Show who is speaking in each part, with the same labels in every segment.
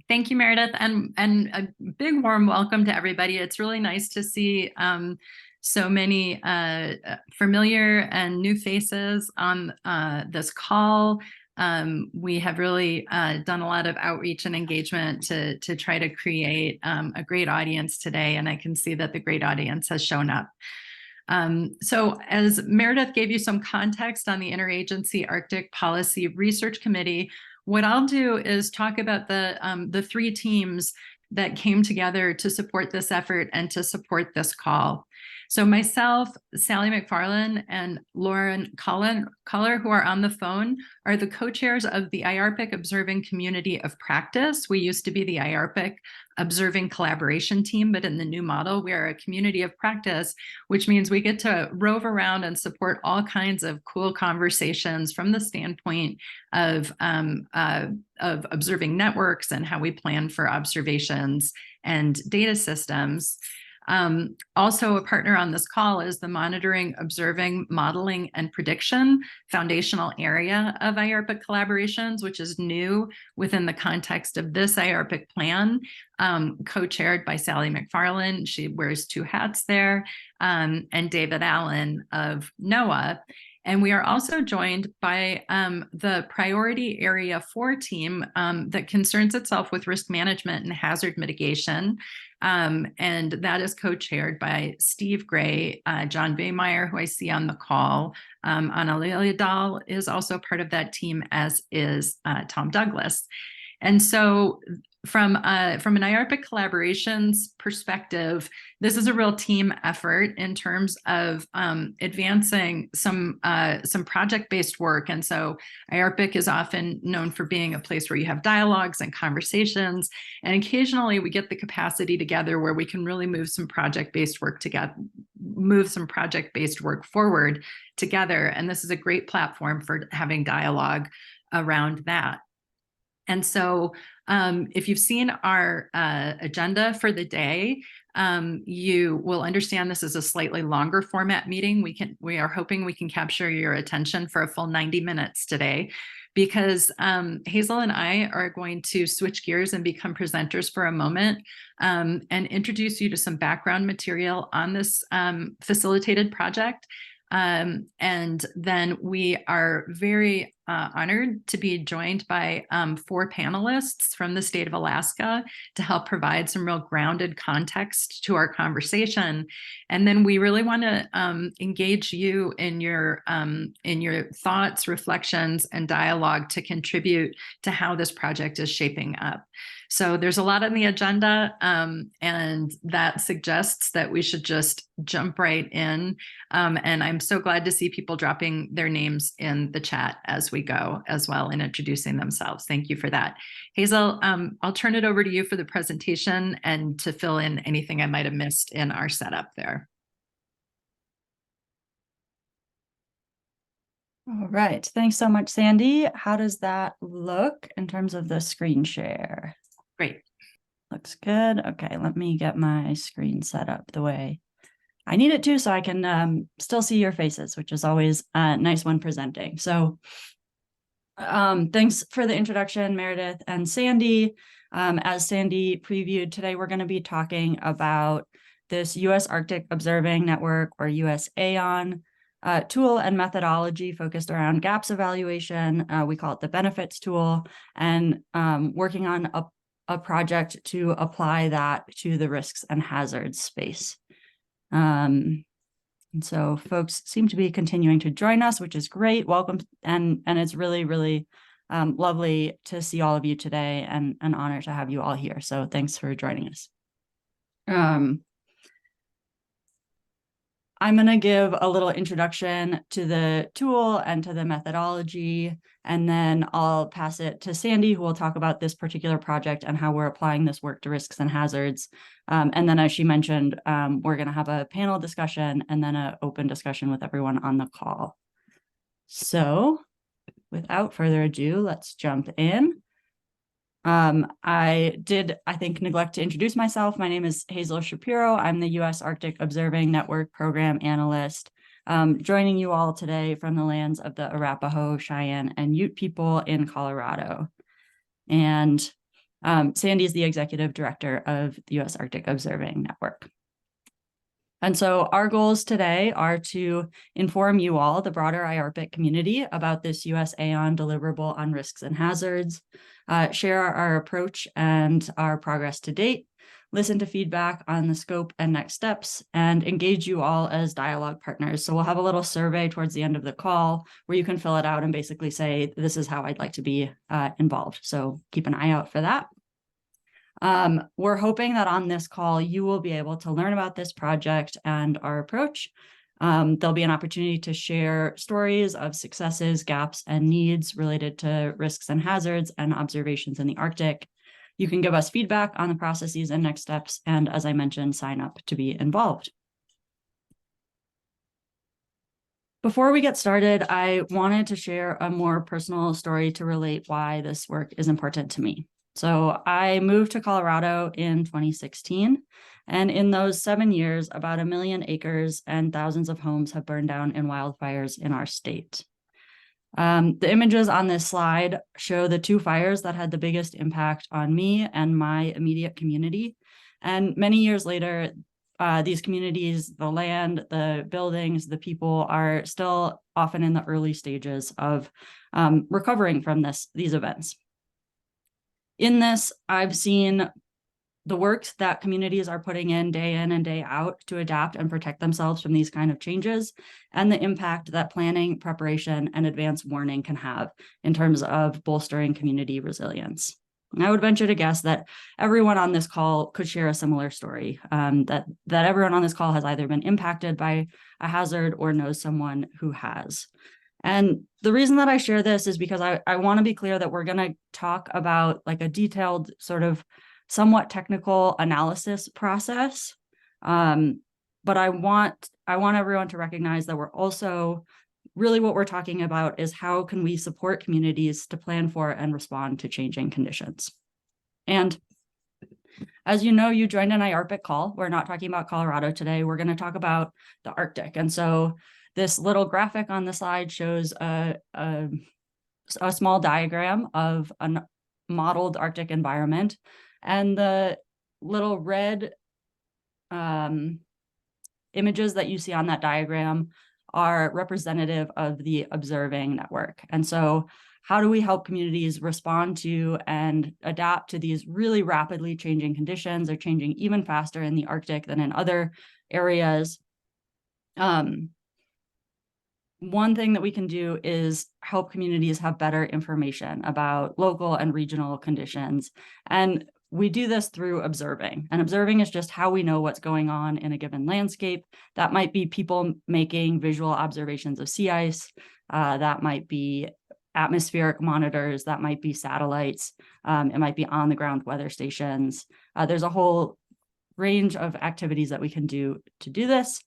Speaker 1: Thank you, Meredith, and a big warm welcome to everybody. It's really nice to see so many familiar and new faces on this call. We have really done a lot of outreach and engagement to try to create a great audience today, and I can see that the great audience has shown up. So as Meredith gave you some context on the Interagency Arctic Policy Research Committee, what I'll do is talk about the three teams that came together to support this effort and to support this call. So myself, Sally McFarlane, and Lauren Culler, who are on the phone, are the co-chairs of the IARPC Observing Community of Practice. We used to be the IARPC Observing Collaboration Team, but in the new model, we are a community of practice, which means we get to rove around and support all kinds of cool conversations from the standpoint of observing networks and how we plan for observations and data systems. Also a partner on this call is the Monitoring, Observing, Modeling, and Prediction foundational area of IARPC collaborations, which is new within the context of this IARPC plan, co-chaired by Sally McFarlane. She wears two hats there, and David Allen of NOAA. And we are also joined by the Priority Area 4 team that concerns itself with risk management and hazard mitigation. And that is co-chaired by Steve Gray, John Baymeyer, who I see on the call. Anna Liljedahl is also part of that team, as is Tom Douglas. And so from an IARPC collaborations perspective, this is a real team effort in terms of advancing some project-based work. And so IARPC is often known for being a place where you have dialogues and conversations. And occasionally we get the capacity together where we can really move some project-based work together, move some project-based work forward together. And this is a great platform for having dialogue around that. And so if you've seen our agenda for the day, you will understand this is a slightly longer format meeting. We are hoping we can capture your attention for a full 90 minutes today, because Hazel and I are going to switch gears and become presenters for a moment and introduce you to some background material on this facilitated project. And then we are very honored to be joined by 4 panelists from the state of Alaska to help provide some real grounded context to our conversation. And then we really want to engage you in your thoughts, reflections, and dialogue to contribute to how this project is shaping up. So there's a lot on the agenda, and that suggests that we should just jump right in. And I'm so glad to see people dropping their names in the chat as we go as well and introducing themselves. Thank you for that. Hazel, I'll turn it over to you for the presentation and to fill in anything I might have missed in our setup there.
Speaker 2: All right, thanks so much, Sandy. How does that look in terms of the screen share?
Speaker 1: Great.
Speaker 2: Looks good. Okay, let me get my screen set up the way I need it to, so I can still see your faces, which is always nice when presenting. So thanks for the introduction, Meredith and Sandy. As Sandy previewed, today we're going to be talking about this US Arctic Observing Network, or US AON, tool and methodology focused around gaps evaluation. We call it the benefits tool, and working on a project to apply that to the risks and hazards space. And so folks seem to be continuing to join us, which is great. Welcome. And it's really, really lovely to see all of you today, and an honor to have you all here. So thanks for joining us. I'm going to give a little introduction to the tool and to the methodology, and then I'll pass it to Sandy, who will talk about this particular project and how we're applying this work to risks and hazards. And then, as she mentioned, we're going to have a panel discussion and then an open discussion with everyone on the call. So without further ado, let's jump in. I think, neglect to introduce myself. My name is Hazel Shapiro. I'm the US Arctic Observing Network Program Analyst, joining you all today from the lands of the Arapaho, Cheyenne, and Ute people in Colorado. And Sandy is the executive director of the US Arctic Observing Network. And so our goals today are to inform you all, the broader IARPC community, about this US AON deliverable on risks and hazards, share our approach and our progress to date, listen to feedback on the scope and next steps, and engage you all as dialogue partners. So we'll have a little survey towards the end of the call where you can fill it out and basically say, this is how I'd like to be involved. So keep an eye out for that. We're hoping that on this call, you will be able to learn about this project and our approach. There'll be an opportunity to share stories of successes, gaps, and needs related to risks and hazards and observations in the Arctic. You can give us feedback on the processes and next steps, and as I mentioned, sign up to be involved. Before we get started, I wanted to share a more personal story to relate why this work is important to me. So I moved to Colorado in 2016, and in those 7 years, about 1 million acres and thousands of homes have burned down in wildfires in our state. The images on this slide show the 2 fires that had the biggest impact on me and my immediate community. And many years later, these communities, the land, the buildings, the people are still often in the early stages of recovering from these events. In this, I've seen the work that communities are putting in and day out to adapt and protect themselves from these kind of changes, and the impact that planning, preparation, and advance warning can have in terms of bolstering community resilience. And I would venture to guess that everyone on this call could share a similar story, that everyone on this call has either been impacted by a hazard or knows someone who has. And the reason that I share this is because I want to be clear that we're going to talk about like a detailed sort of somewhat technical analysis process. But I want everyone to recognize that we're also really what we're talking about is how can we support communities to plan for and respond to changing conditions. And as you know, you joined an IARPC call. We're not talking about Colorado today. We're going to talk about the Arctic. And so this little graphic on the slide shows a small diagram of a modeled Arctic environment. And the little red images that you see on that diagram are representative of the observing network. And so how do we help communities respond to and adapt to these really rapidly changing conditions? They're changing even faster in the Arctic than in other areas. One thing that we can do is help communities have better information about local and regional conditions. And we do this through observing. And observing is just how we know what's going on in a given landscape. That might be people making visual observations of sea ice. That might be atmospheric monitors. That might be satellites. It might be on the ground weather stations. There's a whole range of activities that we can do to do this.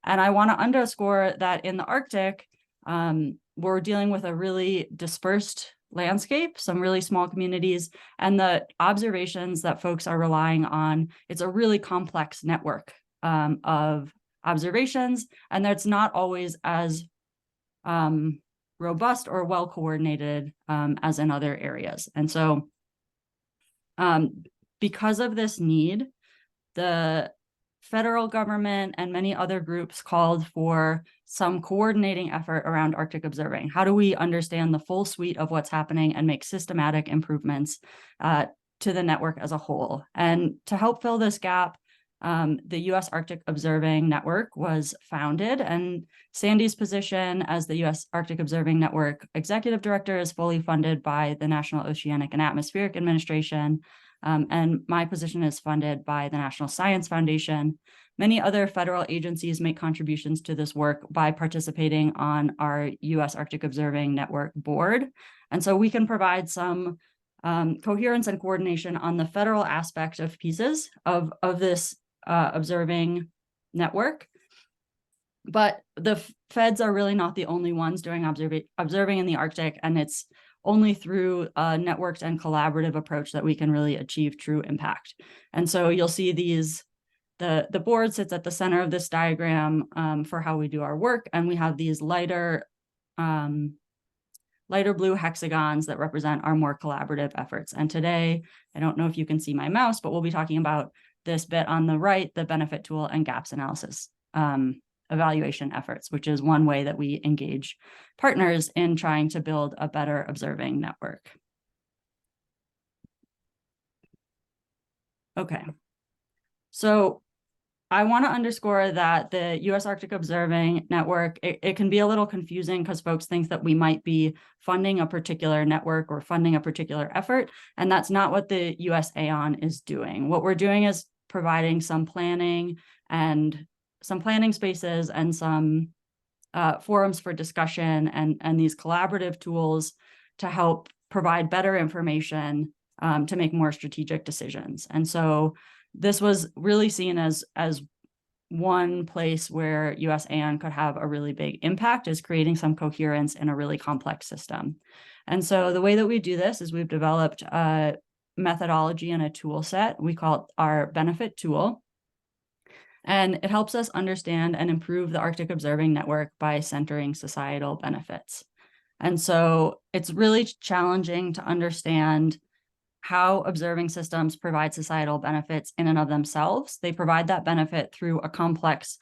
Speaker 2: And I want to underscore that in the Arctic, we're dealing with a really dispersed landscape, some really small communities, and the observations that folks are relying on, it's a really complex network of observations, and that's not always as robust or well coordinated as in other areas. And so because of this need, the federal government and many other groups called for some coordinating effort around Arctic observing. How do we understand the full suite of what's happening and make systematic improvements to the network as a whole? And to help fill this gap, the US Arctic Observing Network was founded, and Sandy's position as the US Arctic Observing Network Executive Director is fully funded by the National Oceanic and Atmospheric Administration. And my position is funded by the National Science Foundation. Many other federal agencies make contributions to this work by participating on our US Arctic Observing Network board. And so we can provide some coherence and coordination on the federal aspect of pieces of this observing network. But the feds are really not the only ones doing observing in the Arctic, and it's only through a networked and collaborative approach that we can really achieve true impact. And so you'll see the board sits at the center of this diagram for how we do our work, and we have these lighter lighter blue hexagons that represent our more collaborative efforts. And today, I don't know if you can see my mouse, but we'll be talking about this bit on the right, the benefit tool and gaps analysis evaluation efforts, which is one way that we engage partners in trying to build a better observing network. Okay, so I want to underscore that the US Arctic Observing Network, it can be a little confusing because folks think that we might be funding a particular network or funding a particular effort, and that's not what the US AON is doing. What we're doing is providing some planning spaces and some forums for discussion and these collaborative tools to help provide better information to make more strategic decisions. And so this was really seen as one place where US AON could have a really big impact, is creating some coherence in a really complex system. And so the way that we do this is we've developed a methodology and a tool set. We call it our benefit tool. And it helps us understand and improve the Arctic Observing Network by centering societal benefits. And so it's really challenging to understand how observing systems provide societal benefits in and of themselves. They provide that benefit through a complex,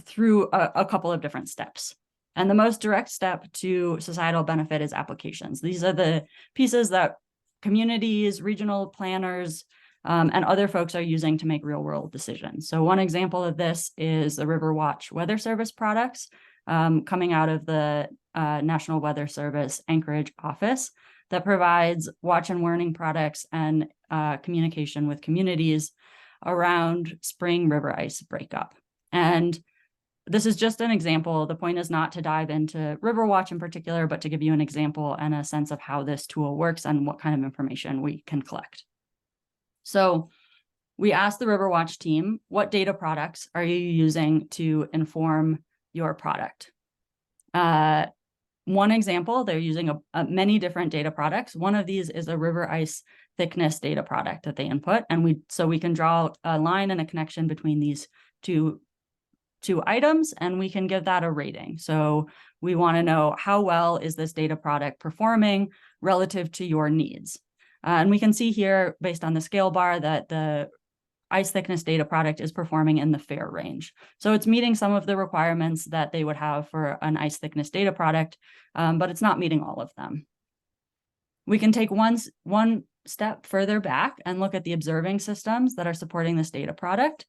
Speaker 2: through a couple of different steps. And the most direct step to societal benefit is applications. These are the pieces that communities, regional planners, and other folks are using to make real-world decisions. So one example of this is the Riverwatch Weather Service products coming out of the National Weather Service Anchorage office that provides watch and warning products and communication with communities around spring river ice breakup. And this is just an example. The point is not to dive into Riverwatch in particular, but to give you an example and a sense of how this tool works and what kind of information we can collect. So we asked the Riverwatch team, what data products are you using to inform your product? One example, they're using many different data products. One of these is a river ice thickness data product that they input. And so we can draw a line and a connection between these two items, and we can give that a rating. So we want to know how well is this data product performing relative to your needs. And we can see here, based on the scale bar, that the ice thickness data product is performing in the fair range. So it's meeting some of the requirements that they would have for an ice thickness data product, but it's not meeting all of them. We can take one step further back and look at the observing systems that are supporting this data product.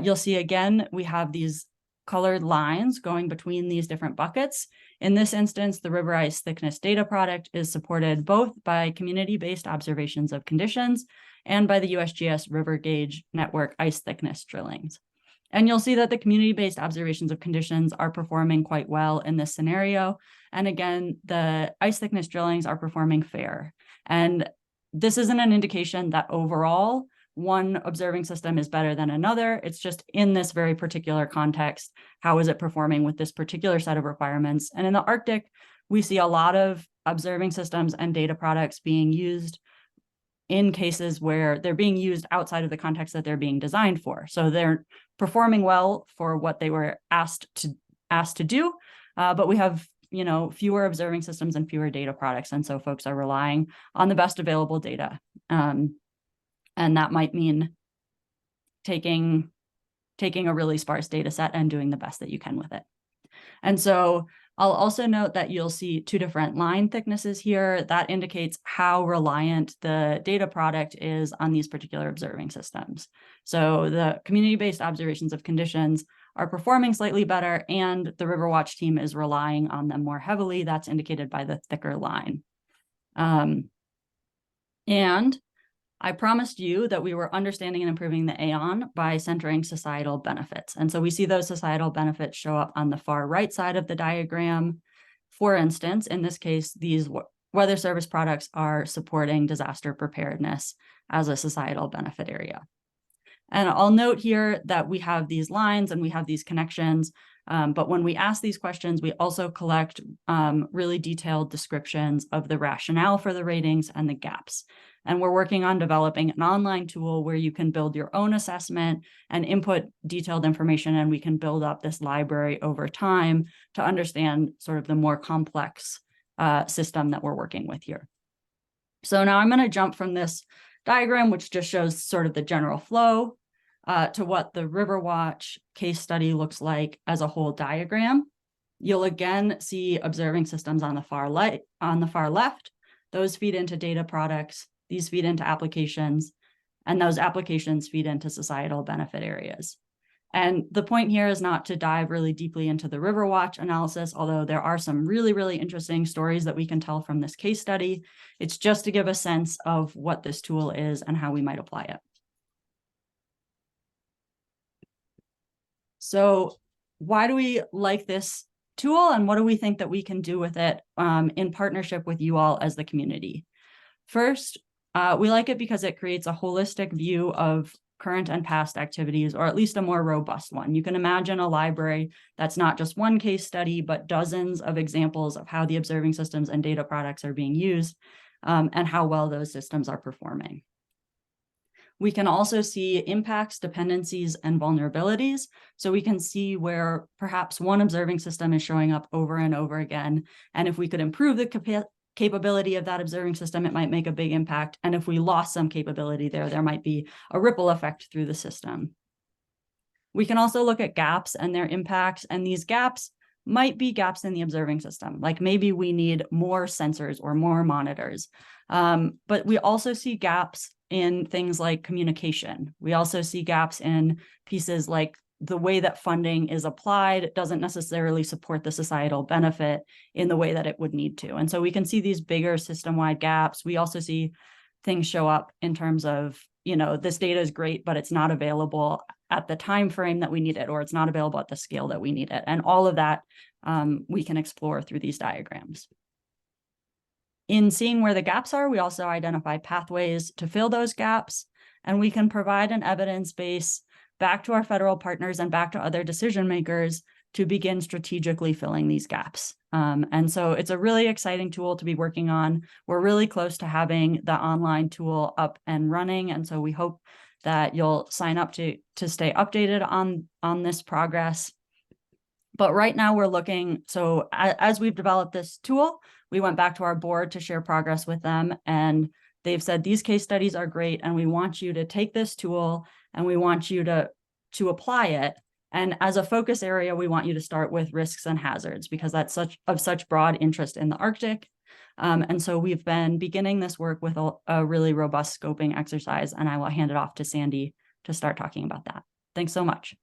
Speaker 2: You'll see again, we have these colored lines going between these different buckets. In this instance, the river ice thickness data product is supported both by community-based observations of conditions and by the USGS River Gauge Network ice thickness drillings. And you'll see that the community-based observations of conditions are performing quite well in this scenario. And again, the ice thickness drillings are performing fair. And this isn't an indication that overall one observing system is better than another. It's just in this very particular context, how is it performing with this particular set of requirements? And in the Arctic, we see a lot of observing systems and data products being used in cases where they're being used outside of the context that they're being designed for. So they're performing well for what they were asked to do, but we have fewer observing systems and fewer data products. And so folks are relying on the best available data. And that might mean taking a really sparse data set and doing the best that you can with it. And so I'll also note that you'll see two different line thicknesses here. That indicates how reliant the data product is on these particular observing systems. So the community-based observations of conditions are performing slightly better, and the Riverwatch team is relying on them more heavily. That's indicated by the thicker line. And I promised you that we were understanding and improving the AON by centering societal benefits. And so we see those societal benefits show up on the far right side of the diagram. For instance, in this case, these weather service products are supporting disaster preparedness as a societal benefit area. And I'll note here that we have these lines and we have these connections. But when we ask these questions, we also collect really detailed descriptions of the rationale for the ratings and the gaps. And we're working on developing an online tool where you can build your own assessment and input detailed information, and we can build up this library over time to understand sort of the more complex system that we're working with here. So now I'm going to jump from this diagram, which just shows sort of the general flow, to what the Riverwatch case study looks like as a whole diagram. You'll again see observing systems on the far left. Those feed into data products. These feed into applications, and those applications feed into societal benefit areas. And the point here is not to dive really deeply into the Riverwatch analysis, although there are some really, really interesting stories that we can tell from this case study. It's just to give a sense of what this tool is and how we might apply it. So why do we like this tool, and what do we think that we can do with it in partnership with you all as the community? First, we like it because it creates a holistic view of current and past activities, or at least a more robust one. You can imagine a library that's not just one case study, but dozens of examples of how the observing systems and data products are being used, and how well those systems are performing. We can also see impacts, dependencies, and vulnerabilities. So we can see where perhaps one observing system is showing up over and over again. And if we could improve the capability of that observing system, it might make a big impact. And if we lost some capability there might be a ripple effect through the system. We can also look at gaps and their impacts, and these gaps might be gaps in the observing system. Like maybe we need more sensors or more monitors. But we also see gaps in things like communication. We also see gaps in pieces like the way that funding is applied doesn't necessarily support the societal benefit in the way that it would need to. And so we can see these bigger system-wide gaps. We also see things show up in terms of, this data is great, but it's not available at the time frame that we need it, or it's not available at the scale that we need it. And all of that we can explore through these diagrams. In seeing where the gaps are, we also identify pathways to fill those gaps, and we can provide an evidence base back to our federal partners and back to other decision makers to begin strategically filling these gaps. And so it's a really exciting tool to be working on. We're really close to having the online tool up and running. And so we hope that you'll sign up to stay updated on this progress. But right now we're looking, so as we've developed this tool, we went back to our board to share progress with them. And they've said, these case studies are great, and we want you to take this tool and we want you to apply it. And as a focus area, we want you to start with risks and hazards, because that's of such broad interest in the Arctic. And so we've been beginning this work with a really robust scoping exercise, and I will hand it off to Sandy to start talking about that. Thanks so much.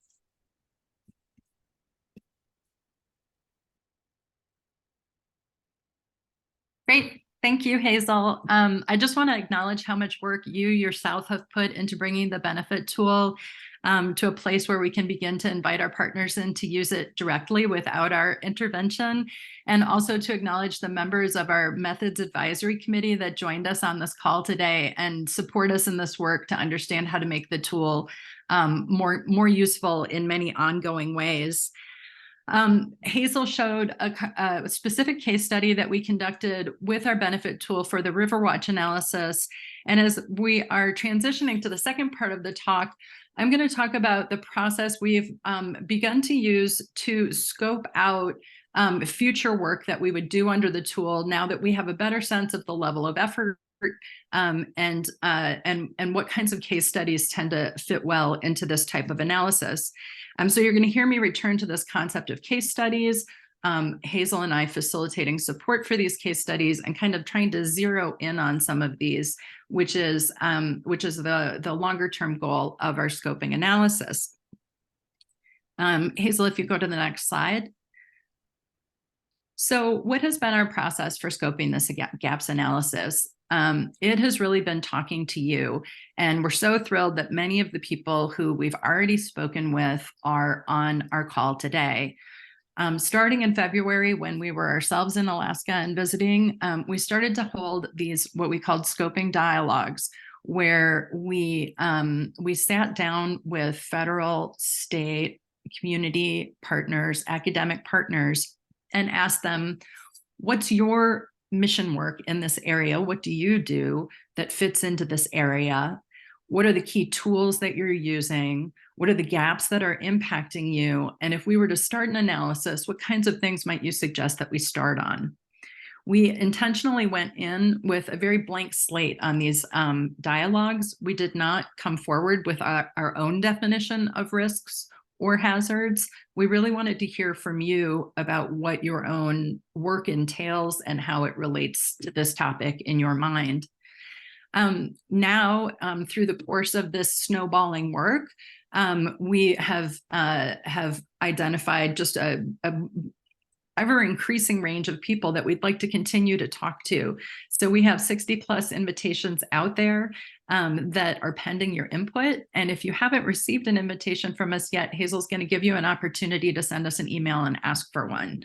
Speaker 1: Great. Thank you, Hazel. I just want to acknowledge how much work you yourself have put into bringing the benefit tool to a place where we can begin to invite our partners in to use it directly without our intervention, and also to acknowledge the members of our Methods Advisory Committee that joined us on this call today and support us in this work to understand how to make the tool more useful in many ongoing ways. Hazel showed a specific case study that we conducted with our benefit tool for the Riverwatch analysis. And as we are transitioning to the second part of the talk, I'm going to talk about the process we've begun to use to scope out future work that we would do under the tool now that we have a better sense of the level of effort and what kinds of case studies tend to fit well into this type of analysis. So you're going to hear me return to this concept of case studies, Hazel and I facilitating support for these case studies and kind of trying to zero in on some of these, which is the longer term goal of our scoping analysis. Hazel, if you go to the next slide. So what has been our process for scoping this gaps analysis? It has really been talking to you, and we're so thrilled that many of the people who we've already spoken with are on our call today. Starting in February, when we were ourselves in Alaska and visiting, we started to hold these what we called scoping dialogues, where we sat down with federal, state, community partners, academic partners, and ask them, what's your mission work in this area? What do you do that fits into this area? What are the key tools that you're using? What are the gaps that are impacting you? And if we were to start an analysis, what kinds of things might you suggest that we start on? We intentionally went in with a very blank slate on these dialogues. We did not come forward with our own definition of risks or hazards. We really wanted to hear from you about what your own work entails and how it relates to this topic in your mind. Now, through the course of this snowballing work, we have identified just a ever increasing range of people that we'd like to continue to talk to. So we have 60 plus invitations out there that are pending your input. And if you haven't received an invitation from us yet, Hazel's going to give you an opportunity to send us an email and ask for one.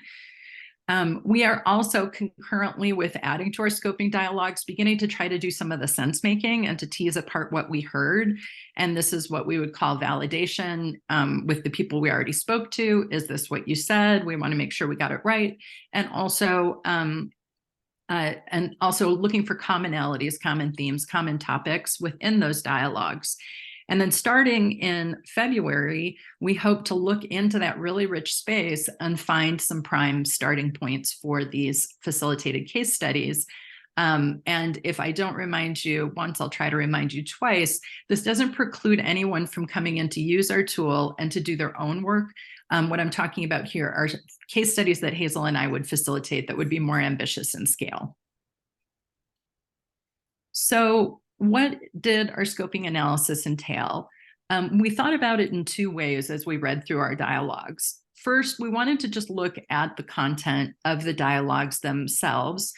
Speaker 1: We are also concurrently with adding to our scoping dialogues, beginning to try to do some of the sense making and to tease apart what we heard. And this is what we would call validation with the people we already spoke to. Is this what you said? We want to make sure we got it right. And also looking for commonalities, common themes, common topics within those dialogues. And then starting in February, we hope to look into that really rich space and find some prime starting points for these facilitated case studies. And if I don't remind you once, I'll try to remind you twice. This doesn't preclude anyone from coming in to use our tool and to do their own work. What I'm talking about here are case studies that Hazel and I would facilitate that would be more ambitious in scale. So what did our scoping analysis entail? We thought about it in two ways as we read through our dialogues. First, we wanted to just look at the content of the dialogues themselves,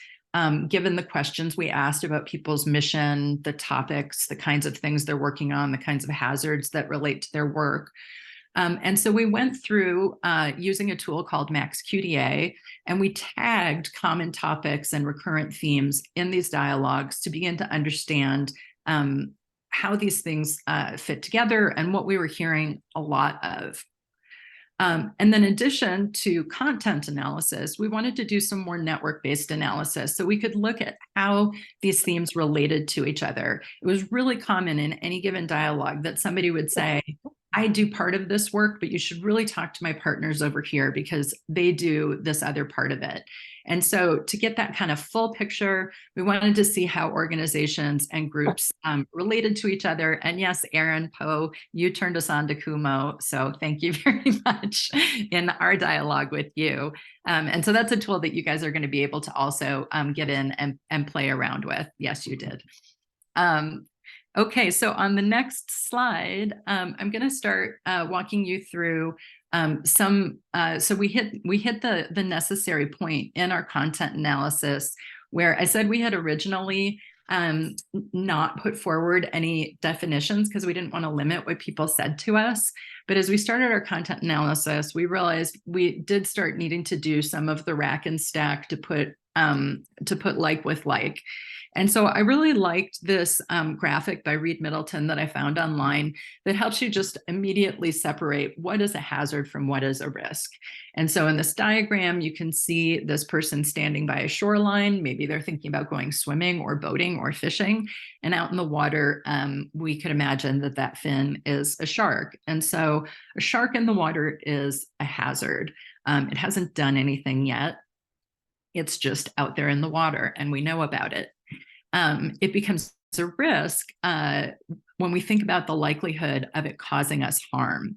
Speaker 1: given the questions we asked about people's mission, the topics, the kinds of things they're working on, the kinds of hazards that relate to their work. And so we went through using a tool called MaxQDA, and we tagged common topics and recurrent themes in these dialogues to begin to understand how these things fit together and what we were hearing a lot of. And then in addition to content analysis, we wanted to do some more network-based analysis so we could look at how these themes related to each other. It was really common in any given dialogue that somebody would say, I do part of this work, but you should really talk to my partners over here because they do this other part of it. And so to get that kind of full picture, we wanted to see how organizations and groups related to each other. And yes, Erin, Poe, you turned us on to Kumo. So thank you very much in our dialogue with you. And so that's a tool that you guys are going to be able to also get in and play around with. Yes, you did. Okay, so on the next slide, I'm going to start walking you through so we hit the necessary point in our content analysis where I said we had originally not put forward any definitions because we didn't want to limit what people said to us. But as we started our content analysis, we realized we did start needing to do some of the rack and stack to put like with like. And so I really liked this graphic by Reed Middleton that I found online that helps you just immediately separate what is a hazard from what is a risk. And so in this diagram, you can see this person standing by a shoreline. Maybe they're thinking about going swimming or boating or fishing. And out in the water, we could imagine that that fin is a shark. And so a shark in the water is a hazard. It hasn't done anything yet. It's just out there in the water and we know about it. It becomes a risk when we think about the likelihood of it causing us harm.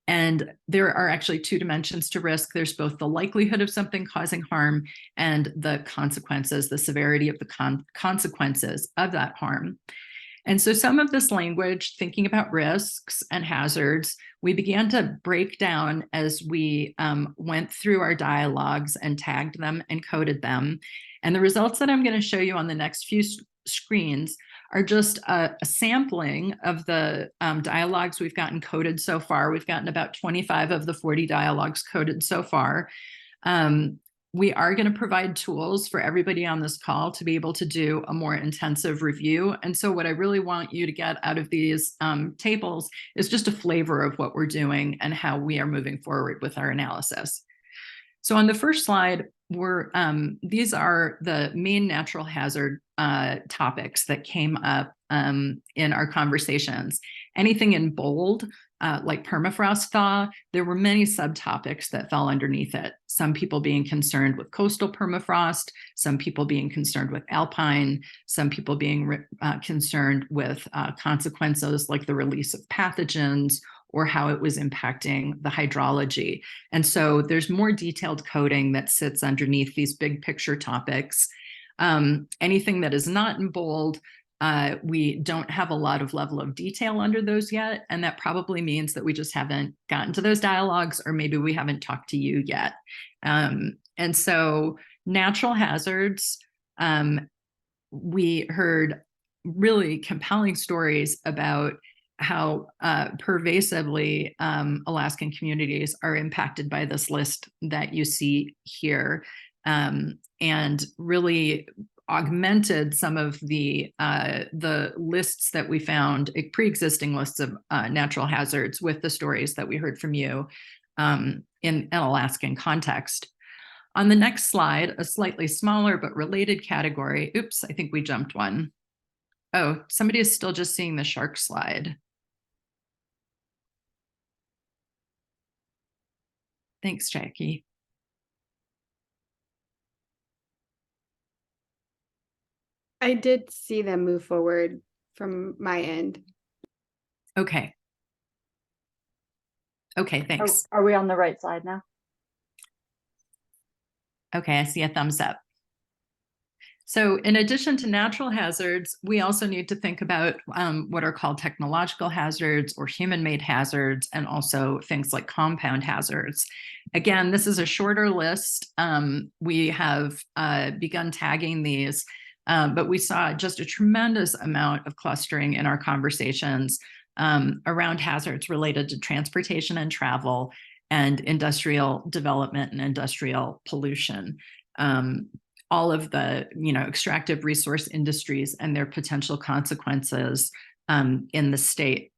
Speaker 1: And there are actually two dimensions to risk. There's both the likelihood of something causing harm and the consequences, the severity of the consequences of that harm. And so some of this language, thinking about risks and hazards, we began to break down as we went through our dialogues and tagged them and coded them. And the results that I'm going to show you on the next few screens are just a sampling of the dialogues we've gotten coded so far. We've gotten about 25 of the 40 dialogues coded so far. We are going to provide tools for everybody on this call to be able to do a more intensive review. And so what I really want you to get out of these tables is just a flavor of what we're doing and how we are moving forward with our analysis. So on the first slide, these are the main natural hazard topics that came up in our conversations. Anything in bold, like permafrost thaw, there were many subtopics that fell underneath it. Some people being concerned with coastal permafrost, some people being concerned with alpine, some people being concerned with consequences like the release of pathogens or how it was impacting the hydrology. And so there's more detailed coding that sits underneath these big picture topics. Anything that is not in bold, we don't have a lot of level of detail under those yet. And that probably means that we just haven't gotten to those dialogues, or maybe we haven't talked to you yet. And so natural hazards, we heard really compelling stories about how pervasively Alaskan communities are impacted by this list that you see here, and really augmented some of the lists that we found, pre-existing lists of natural hazards, with the stories that we heard from you in an Alaskan context. On the next slide, a slightly smaller but related category. Oops, I think we jumped one. Oh, somebody is still just seeing the shark slide. Thanks, Jackie.
Speaker 3: I did see them move forward from my end.
Speaker 1: Okay. Okay, thanks.
Speaker 2: Are we on the right side now?
Speaker 1: Okay, I see a thumbs up. So in addition to natural hazards, we also need to think about what are called technological hazards or human-made hazards, and also things like compound hazards. Again, this is a shorter list. We have begun tagging these, but we saw just a tremendous amount of clustering in our conversations around hazards related to transportation and travel, and industrial development and industrial pollution. All of the extractive resource industries and their potential consequences in the state.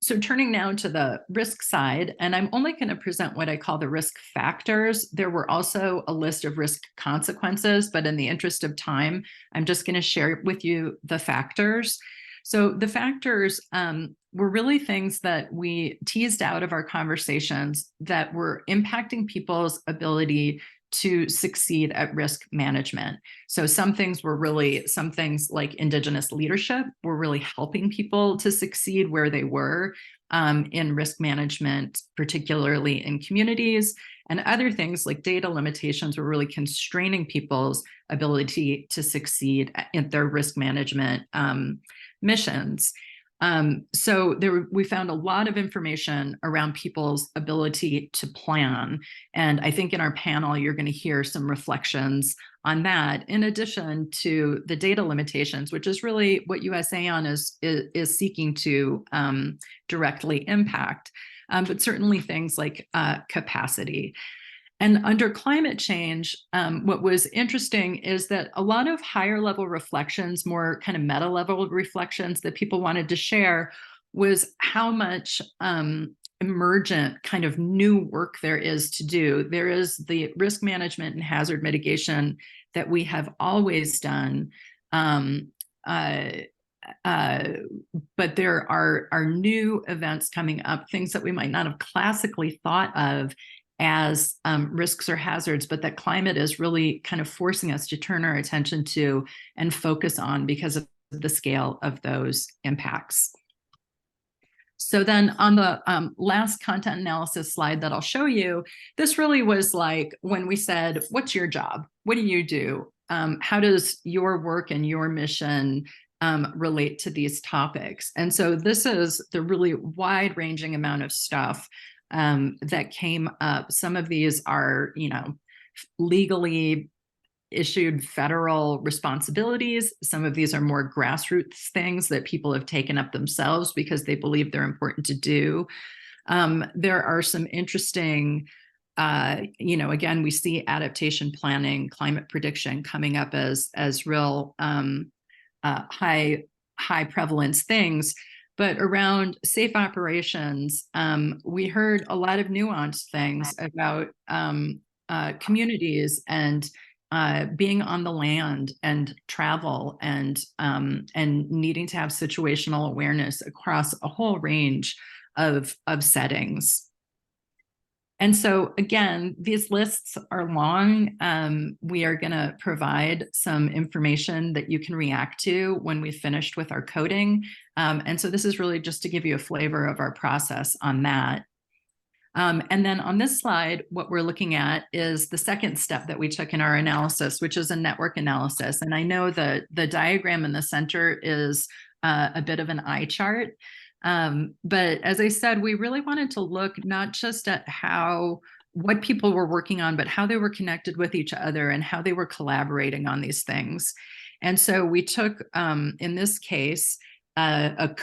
Speaker 1: So turning now to the risk side, and I'm only going to present what I call the risk factors. There were also a list of risk consequences, but in the interest of time, I'm just going to share with you the factors. So the factors were really things that we teased out of our conversations that were impacting people's ability to succeed at risk management. So some things like Indigenous leadership were really helping people to succeed where they were in risk management, particularly in communities. And other things like data limitations were really constraining people's ability to succeed in their risk management missions. So we found a lot of information around people's ability to plan. And I think in our panel, you're going to hear some reflections on that, in addition to the data limitations, which is really what US AON is seeking to directly impact, but certainly things like capacity. And under climate change, what was interesting is that a lot of higher level reflections, more kind of meta level reflections that people wanted to share, was how much emergent kind of new work there is to do. There is the risk management and hazard mitigation that we have always done. But there are new events coming up, things that we might not have classically thought of as risks or hazards, but that climate is really kind of forcing us to turn our attention to and focus on because of the scale of those impacts. So then on the last content analysis slide that I'll show you, this really was like when we said, what's your job? What do you do? How does your work and your mission relate to these topics? And so this is the really wide-ranging amount of stuff that came up. Some of these are, legally issued federal responsibilities. Some of these are more grassroots things that people have taken up themselves because they believe they're important to do. There are some interesting again, we see adaptation planning, climate prediction coming up as real high prevalence things. But around safe operations, we heard a lot of nuanced things about communities and being on the land and travel and needing to have situational awareness across a whole range of settings. And so, again, these lists are long. We are going to provide some information that you can react to when we've finished with our coding. And so this is really just to give you a flavor of our process on that. And then on this slide, what we're looking at is the second step that we took in our analysis, which is a network analysis. And I know the diagram in the center is a bit of an eye chart. But as I said, we really wanted to look not just at what people were working on, but how they were connected with each other and how they were collaborating on these things. And so we took, in this case, a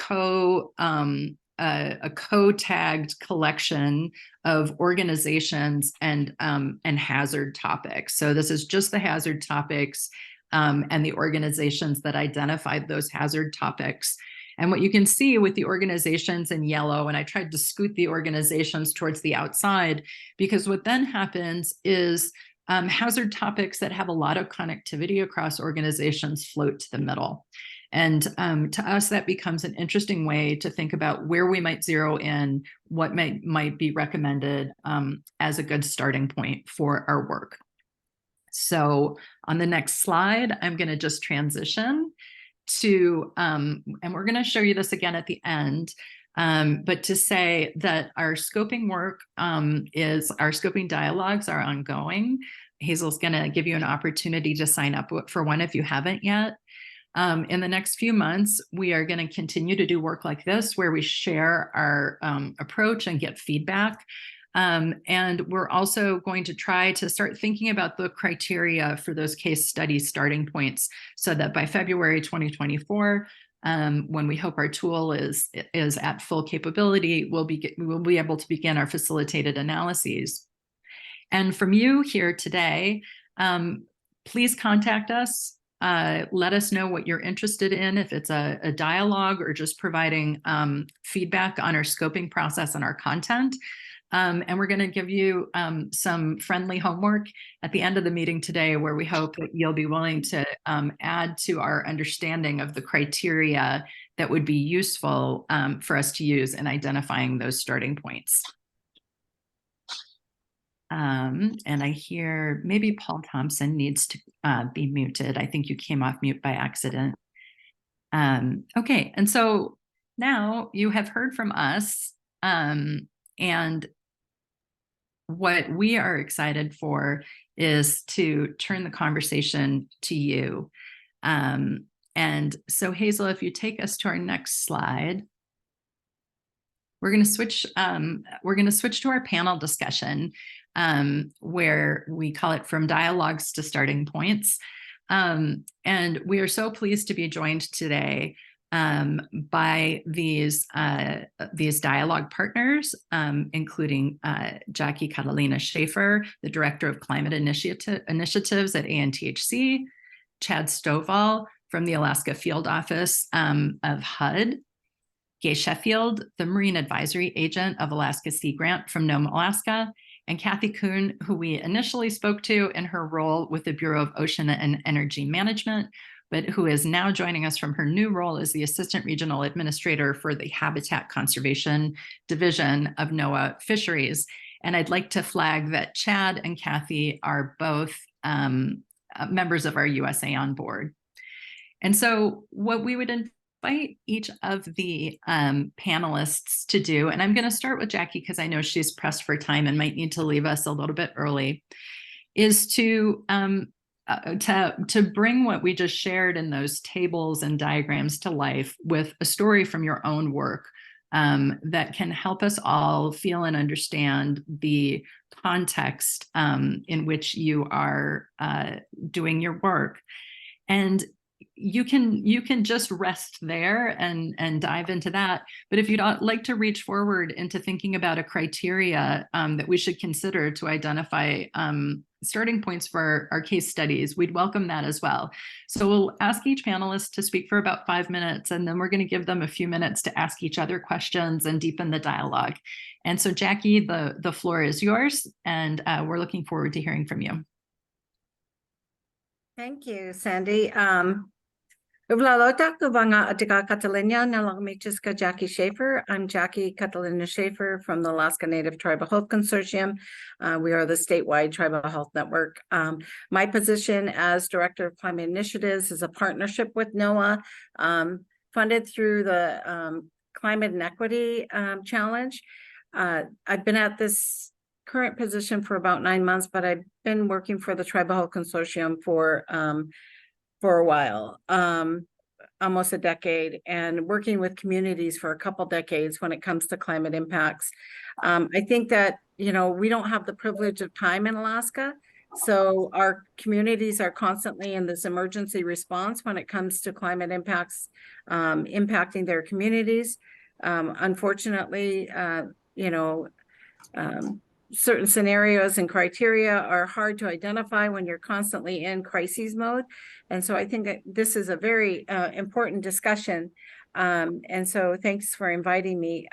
Speaker 1: co-tagged collection of organizations and hazard topics. So this is just the hazard topics and the organizations that identified those hazard topics. And what you can see with the organizations in yellow, and I tried to scoot the organizations towards the outside, because what then happens is hazard topics that have a lot of connectivity across organizations float to the middle. And to us, that becomes an interesting way to think about where we might zero in, what might be recommended as a good starting point for our work. So on the next slide, I'm going to just transition to, and we're going to show you this again at the end, but to say that our scoping work our scoping dialogues are ongoing. Hazel's going to give you an opportunity to sign up for one if you haven't yet. In the next few months, we are going to continue to do work like this, where we share our approach and get feedback. And we're also going to try to start thinking about the criteria for those case study starting points, so that by February 2024, when we hope our tool is at full capability, we'll be able to begin our facilitated analyses. And from you here today, please contact us. Let us know what you're interested in, if it's a dialogue or just providing feedback on our scoping process and our content. And we're going to give you some friendly homework at the end of the meeting today, where we hope that you'll be willing to add to our understanding of the criteria that would be useful for us to use in identifying those starting points. And I hear maybe Paul Thompson needs to be muted. I think you came off mute by accident. Okay, and so now you have heard from us, and what we are excited for is to turn the conversation to you. And so Hazel, if you take us to our next slide, we're going to switch to our panel discussion, where we call it From Dialogues to Starting Points. And we are so pleased to be joined today by these dialogue partners, including Jackie Catalina Schaefer, the Director of Climate Initiatives at ANTHC, Chad Stovall from the Alaska Field Office of HUD, Gay Sheffield, the Marine Advisory Agent of Alaska Sea Grant from Nome, Alaska, and Kathy Kuhn, who we initially spoke to in her role with the Bureau of Ocean and Energy Management, but who is now joining us from her new role as the Assistant Regional Administrator for the Habitat Conservation Division of NOAA Fisheries. And I'd like to flag that Chad and Kathy are both members of our US AON board. And so what we would invite each of the panelists to do, and I'm going to start with Jackie because I know she's pressed for time and might need to leave us a little bit early, is to bring what we just shared in those tables and diagrams to life with a story from your own work that can help us all feel and understand the context in which you are doing your work. And you can just rest there and dive into that. But if you'd like to reach forward into thinking about a criteria that we should consider to identify starting points for our case studies, we'd welcome that as well. So we'll ask each panelist to speak for about 5 minutes, and then we're going to give them a few minutes to ask each other questions and deepen the dialogue. And so Jackie, the floor is yours, and we're looking forward to hearing from you.
Speaker 4: Thank you, Sandy. Jackie Schaefer. I'm Jackie Catalina Schaefer from the Alaska Native Tribal Health Consortium. We are the statewide tribal health network. My position as Director of Climate Initiatives is a partnership with NOAA, funded through the Climate and Equity Challenge. I've been at this current position for about 9 months, but I've been working for the Tribal Health Consortium for a while, almost a decade, and working with communities for a couple decades when it comes to climate impacts. I think that, we don't have the privilege of time in Alaska, so our communities are constantly in this emergency response when it comes to climate impacts, impacting their communities. Unfortunately, certain scenarios and criteria are hard to identify when you're constantly in crises mode. And so I think that this is a very important discussion. And so thanks for inviting me.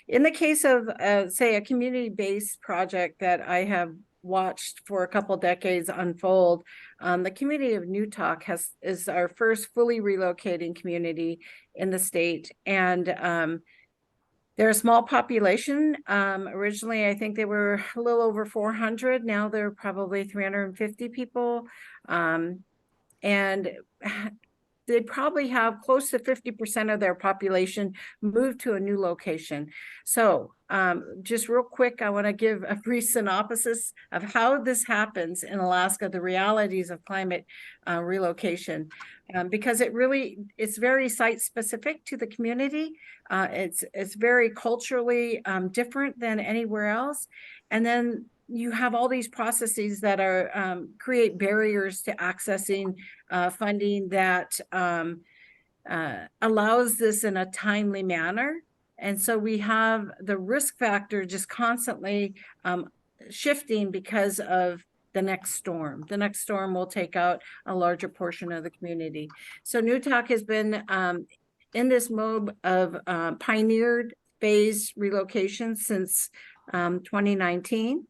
Speaker 4: In the case of, say, a community-based project that I have watched for a couple decades unfold, the community of Newtok is our first fully relocating community in the state. And they're a small population. Originally, I think they were a little over 400. Now they're probably 350 people. And they probably have close to 50% of their population moved to a new location. So just real quick, I want to give a brief synopsis of how this happens in Alaska, the realities of climate relocation, because it's very site specific to the community. It's very culturally different than anywhere else. And then you have all these processes that are create barriers to accessing funding that allows this in a timely manner. And so we have the risk factor just constantly shifting because of the next storm. The next storm will take out a larger portion of the community. So Newtok has been in this mode of pioneered phased relocation since 2019.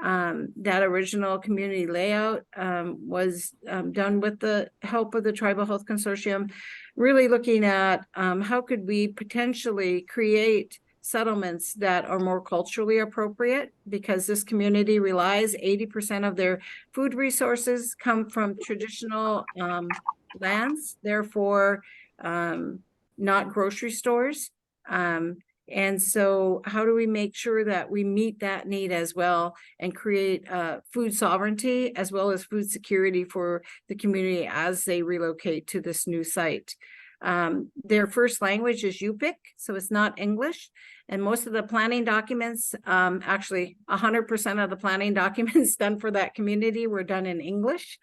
Speaker 4: That original community layout was done with the help of the Tribal Health Consortium, really looking at how could we potentially create settlements that are more culturally appropriate, because this community relies 80% of their food resources come from traditional lands, therefore not grocery stores. And so how do we make sure that we meet that need as well and create food sovereignty as well as food security for the community as they relocate to this new site? Their first language is Yupik, so it's not English. And most of the planning documents, actually 100% of the planning documents done for that community were done in English.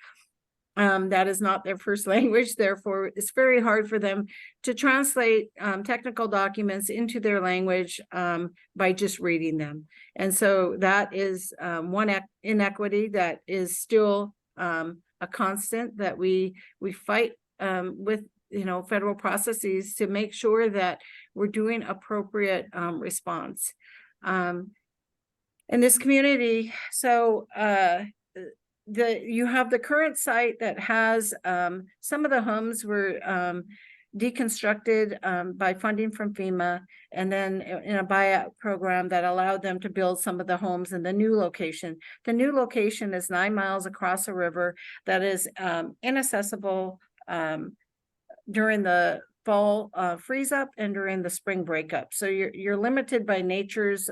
Speaker 4: That is not their first language. Therefore, it's very hard for them to translate technical documents into their language by just reading them. And so that is one inequity that is still a constant that we fight with federal processes to make sure that we're doing appropriate response. In this community, so you have the current site that has some of the homes were deconstructed by funding from FEMA, and then in a buyout program that allowed them to build some of the homes in the new location. The new location is 9 miles across a river that is inaccessible during the fall freeze up and during the spring breakup. So you're limited by nature's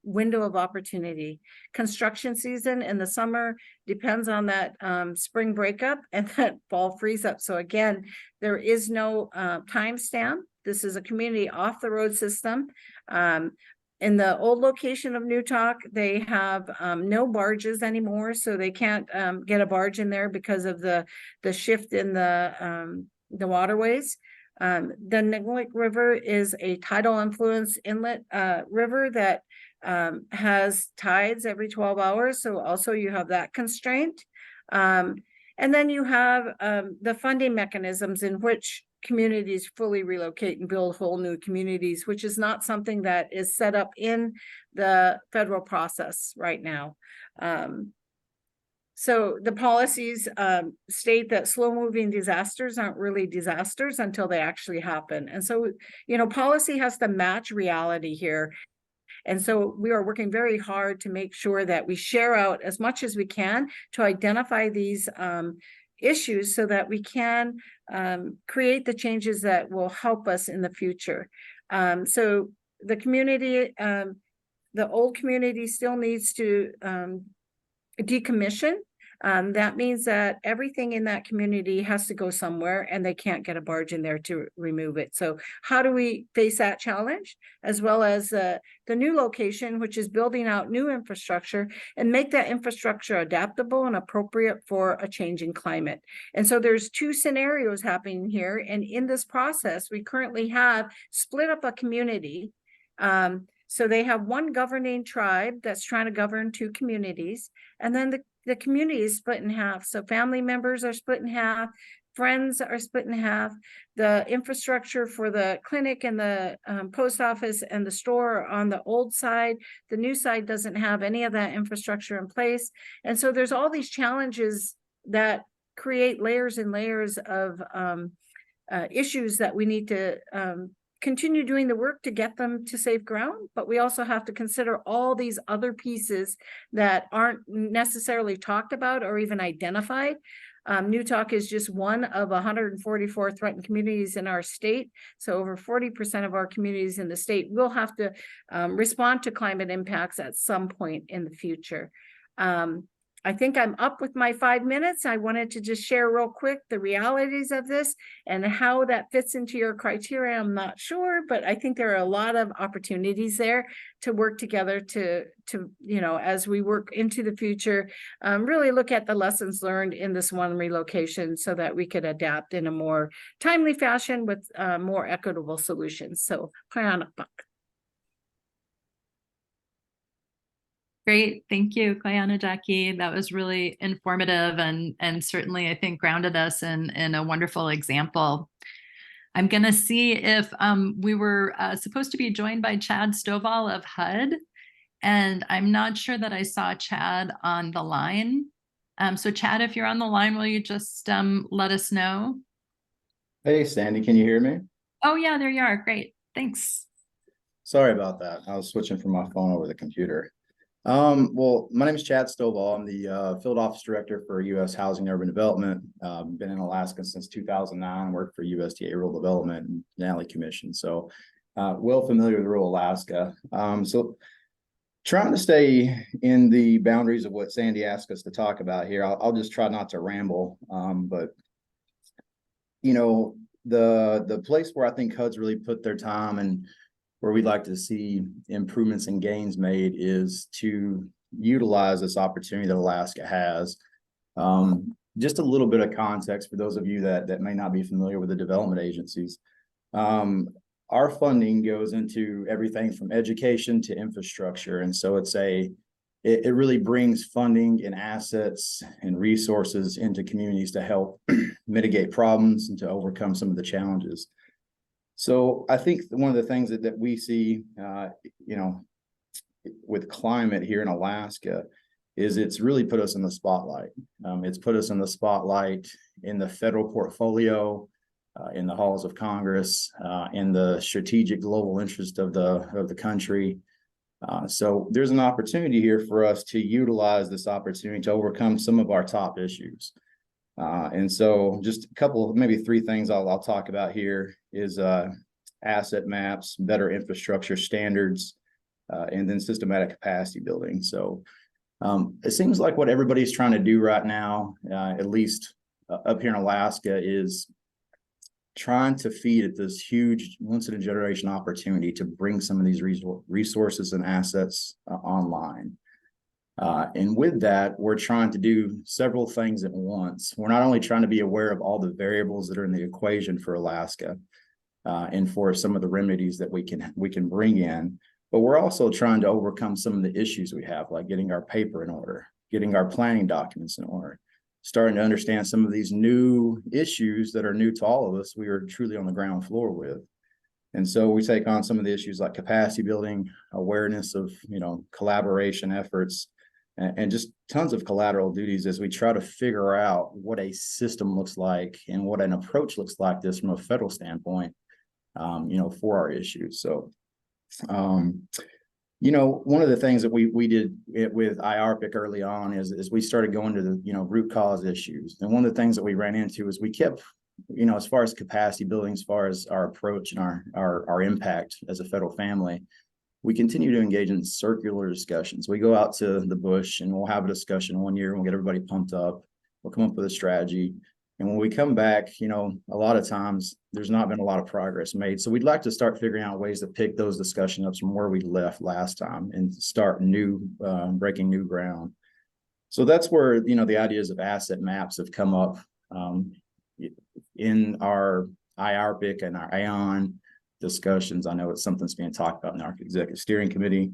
Speaker 4: window of opportunity. Construction season in the summer depends on that spring breakup and that fall freeze up. So again, there is no timestamp. This is a community off the road system. In the old location of Newtok, they have no barges anymore, so they can't get a barge in there because of the shift in the the waterways. The Niglik River is a tidal influence inlet river that has tides every 12 hours. So also you have that constraint. And then you have the funding mechanisms in which communities fully relocate and build whole new communities, which is not something that is set up in the federal process right now. So the policies state that slow-moving disasters aren't really disasters until they actually happen. And so, you know, policy has to match reality here. And so we are working very hard to make sure that we share out as much as we can to identify these issues so that we can create the changes that will help us in the future. So the community, the old community still needs to decommission. That means that everything in that community has to go somewhere and they can't get a barge in there to remove it. So how do we face that challenge, as well as the new location, which is building out new infrastructure and make that infrastructure adaptable and appropriate for a changing climate? And so there's two scenarios happening here. And in this process, we currently have split up a community. So they have one governing tribe that's trying to govern two communities, and then the community is split in half. So family members are split in half, friends are split in half. The infrastructure for the clinic and the post office and the store are on the old side. The new side doesn't have any of that infrastructure in place. And so there's all these challenges that create layers and layers of issues that we need to continue doing the work to get them to safe ground, but we also have to consider all these other pieces that aren't necessarily talked about or even identified. Newtok is just one of 144 threatened communities in our state. So over 40% of our communities in the state will have to respond to climate impacts at some point in the future. I think I'm up with my 5 minutes. I wanted to just share real quick the realities of this and how that fits into your criteria. I'm not sure, but I think there are a lot of opportunities there to work together to you know, as we work into the future, really look at the lessons learned in this one relocation so that we could adapt in a more timely fashion with more equitable solutions. So,
Speaker 1: Great. Thank you, Klayana Jackie. That was really informative and certainly, I think, grounded us in a wonderful example. I'm going to see if we were supposed to be joined by Chad Stovall of HUD, and I'm not sure that I saw Chad on the line. So Chad, if you're on the line, will you just let us know?
Speaker 5: Hey, Sandy, can you hear me?
Speaker 1: Oh, yeah, there you are. Great. Thanks.
Speaker 5: Sorry about that. I was switching from my phone over the computer. Well, my name is Chad Stovall. I'm the field office director for US Housing and Urban Development. Been in Alaska since 2009, worked for USDA Rural Development and Denali Commission. So well familiar with rural Alaska. So trying to stay in the boundaries of what Sandy asked us to talk about here. I'll just try not to ramble. But you know, the place where I think HUD's really put their time and where we'd like to see improvements and gains made is to utilize this opportunity that Alaska has. Just a little bit of context for those of you that may not be familiar with the development agencies. Our funding goes into everything from education to infrastructure. And so it really brings funding and assets and resources into communities to help mitigate problems and to overcome some of the challenges. So I think one of the things that we see, you know, with climate here in Alaska is it's really put us in the spotlight. It's put us in the spotlight in the federal portfolio, in the halls of Congress, in the strategic global interest of the country. So there's an opportunity here for us to utilize this opportunity to overcome some of our top issues. And so just a couple, maybe three things I'll talk about here is asset maps, better infrastructure standards, and then systematic capacity building. So it seems like what everybody's trying to do right now, at least up here in Alaska, is trying to feed at this huge once-in-a-generation opportunity to bring some of these resources and assets online. And with that, we're trying to do several things at once. We're not only trying to be aware of all the variables that are in the equation for Alaska, and for some of the remedies that we can bring in, but we're also trying to overcome some of the issues we have, like getting our paper in order, getting our planning documents in order, starting to understand some of these new issues that are new to all of us. We are truly on the ground floor with. And so we take on some of the issues like capacity building, awareness of, collaboration efforts, and just tons of collateral duties as we try to figure out what a system looks like and what an approach looks like this from a federal standpoint, for our issues. So, one of the things that we did with IARPC early on is we started going to the, root cause issues. And one of the things that we ran into is we kept, as far as capacity building, as far as our approach and our impact as a federal family, we continue to engage in circular discussions. We go out to the bush and we'll have a discussion one year and we'll get everybody pumped up. We'll come up with a strategy. And when we come back, a lot of times there's not been a lot of progress made. So we'd like to start figuring out ways to pick those discussions up from where we left last time and start breaking new ground. So that's where, the ideas of asset maps have come up in our IARPC and our AON discussions. I know it's something that's being talked about in our executive steering committee.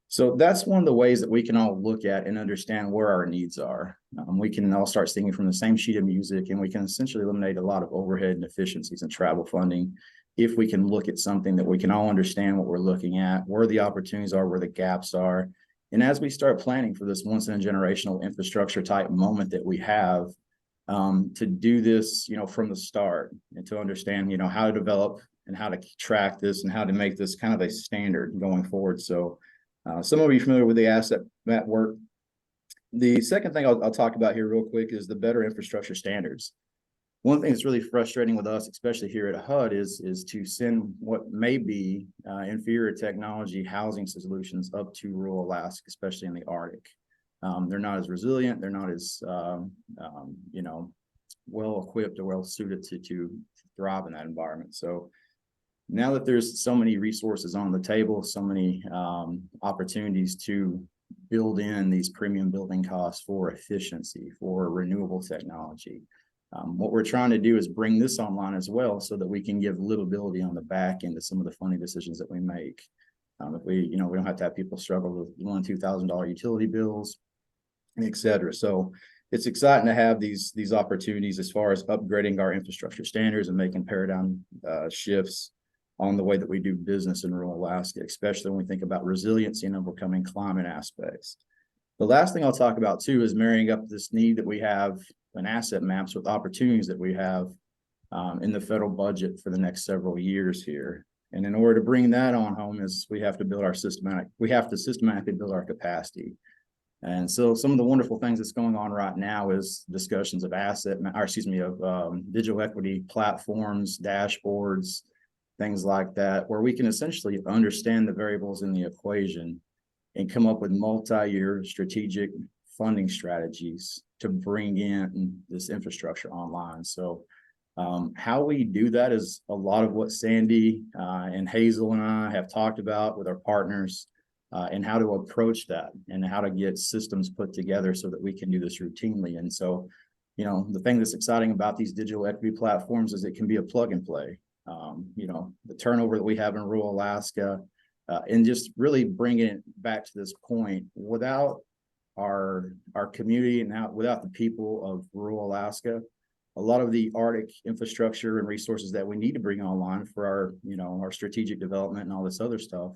Speaker 5: So that's one of the ways that we can all look at and understand where our needs are. We can all start singing from the same sheet of music, and we can essentially eliminate a lot of overhead and efficiencies and travel funding if we can look at something that we can all understand what we're looking at, where the opportunities are, where the gaps are. And as we start planning for this once in a generational infrastructure type moment that we have, to do this, from the start, and to understand, how to develop and how to track this and how to make this kind of a standard going forward. So some of you are familiar with the asset map work. The second thing I'll talk about here real quick is the better infrastructure standards. One thing that's really frustrating with us, especially here at HUD, is to send what may be inferior technology housing solutions up to rural Alaska, especially in the Arctic. They're not as resilient. They're not as well equipped or well suited to thrive in that environment. So now that there's so many resources on the table, so many opportunities to build in these premium building costs for efficiency, for renewable technology, what we're trying to do is bring this online as well so that we can give livability on the back end of some of the funding decisions that we make. If we don't have to have people struggle with $1,000 to $2,000 utility bills, et cetera. So it's exciting to have these opportunities as far as upgrading our infrastructure standards and making paradigm shifts on the way that we do business in rural Alaska, especially when we think about resiliency and overcoming climate aspects. The last thing I'll talk about too is marrying up this need that we have in asset maps with opportunities that we have in the federal budget for the next several years here. And in order to bring that on home is we have to systematically build our capacity. And so some of the wonderful things that's going on right now is discussions of digital equity platforms, dashboards, things like that, where we can essentially understand the variables in the equation and come up with multi-year strategic funding strategies to bring in this infrastructure online. So how we do that is a lot of what Sandy and Hazel and I have talked about with our partners, and how to approach that and how to get systems put together so that we can do this routinely. And so, the thing that's exciting about these digital equity platforms is it can be a plug and play. The turnover that we have in rural Alaska, and just really bringing it back to this point, without our community and without the people of rural Alaska, a lot of the Arctic infrastructure and resources that we need to bring online for our strategic development and all this other stuff,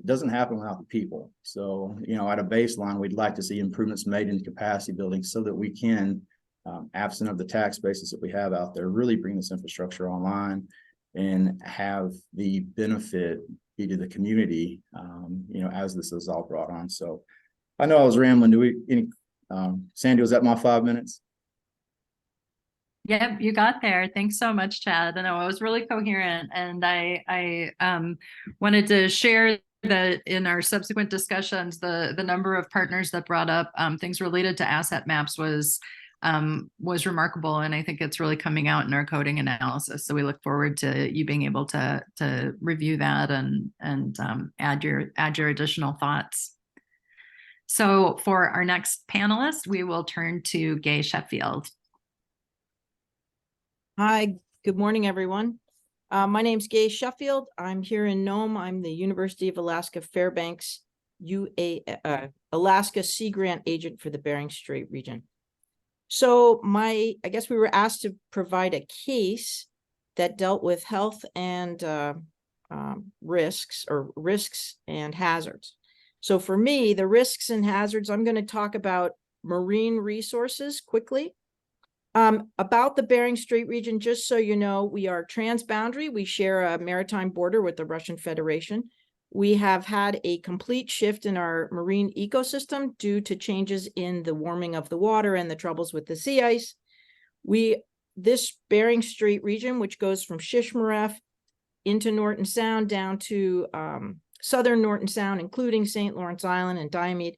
Speaker 5: it doesn't happen without the people. So, at a baseline, we'd like to see improvements made in capacity building so that we can, absent of the tax basis that we have out there, really bring this infrastructure online and have the benefit be to the community, as this is all brought on. So I know I was rambling. Sandy, was that my 5 minutes?
Speaker 1: Yep, you got there. Thanks so much, Chad. I know it was really coherent, and I wanted to share that in our subsequent discussions, the number of partners that brought up things related to asset maps was remarkable, and I think it's really coming out in our coding analysis. So we look forward to you being able to review that and add your additional thoughts. So for our next panelist, we will turn to Gay Sheffield.
Speaker 6: Hi, good morning, everyone. My name's Gay Sheffield. I'm here in Nome. I'm the University of Alaska Fairbanks Alaska Sea Grant agent for the Bering Strait region. So I guess we were asked to provide a case that dealt with health and risks and hazards. So for me, the risks and hazards, I'm going to talk about marine resources quickly. About the Bering Strait region, just so you know, we are transboundary. We share a maritime border with the Russian Federation. We have had a complete shift in our marine ecosystem due to changes in the warming of the water and the troubles with the sea ice. This Bering Strait region, which goes from Shishmaref into Norton Sound down to southern Norton Sound, including St. Lawrence Island and Diomede,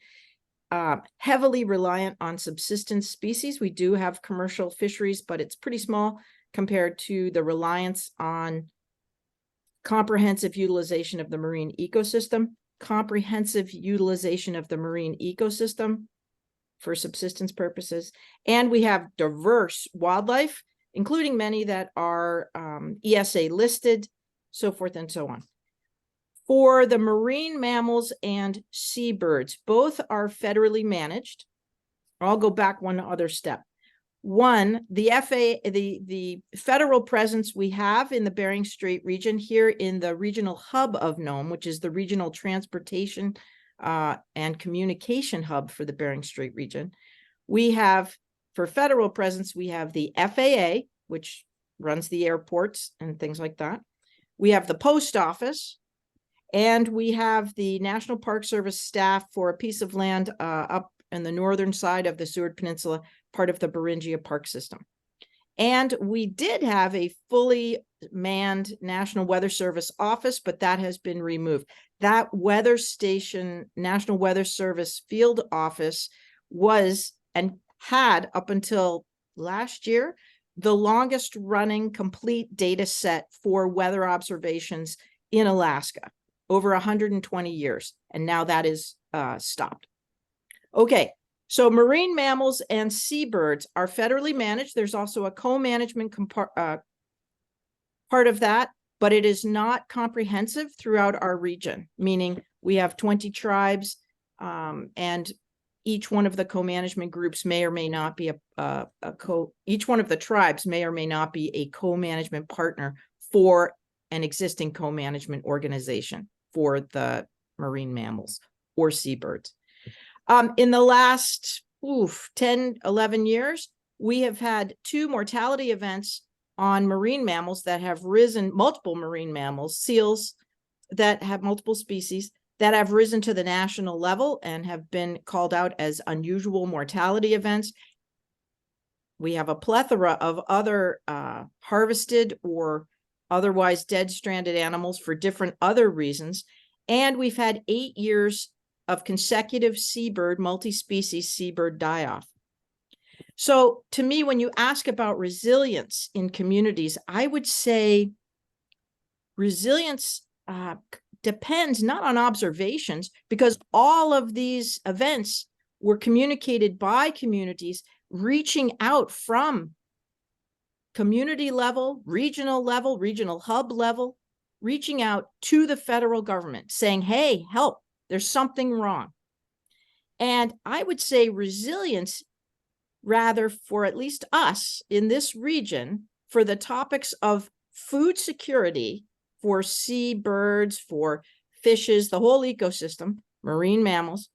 Speaker 6: heavily reliant on subsistence species. We do have commercial fisheries, but it's pretty small compared to the reliance on comprehensive utilization of the marine ecosystem for subsistence purposes. And we have diverse wildlife, including many that are ESA listed, so forth and so on. For the marine mammals and seabirds, both are federally managed. I'll go back one other step. One, the federal presence we have in the Bering Strait region here in the regional hub of Nome, which is the regional transportation and communication hub for the Bering Strait region. We have, for federal presence, we have the FAA, which runs the airports and things like that. We have the post office. And we have the National Park Service staff for a piece of land up in the northern side of the Seward Peninsula, part of the Beringia Park System. And we did have a fully manned National Weather Service office, but that has been removed. That weather station, National Weather Service field office was and had up until last year the longest running complete data set for weather observations in Alaska. Over 120 years, and now that is stopped. Okay, so marine mammals and seabirds are federally managed. There's also a co-management part of that, but it is not comprehensive throughout our region, meaning we have 20 tribes, and each one of the co-management groups may or may not be each one of the tribes may or may not be a co-management partner for an existing co-management organization for the marine mammals or seabirds. In the last 10, 11 years, we have had 2 mortality events on marine mammals that have risen, multiple marine mammals, seals that have multiple species that have risen to the national level and have been called out as unusual mortality events. We have a plethora of other harvested or otherwise dead stranded animals for different other reasons. And we've had 8 years of consecutive seabird, multi-species seabird die-off. So to me, when you ask about resilience in communities, I would say resilience depends not on observations, because all of these events were communicated by communities reaching out from community level, regional hub level, reaching out to the federal government saying, hey, help, there's something wrong. And I would say resilience, rather for at least us in this region, for the topics of food security for seabirds, for fishes, the whole ecosystem, marine mammals,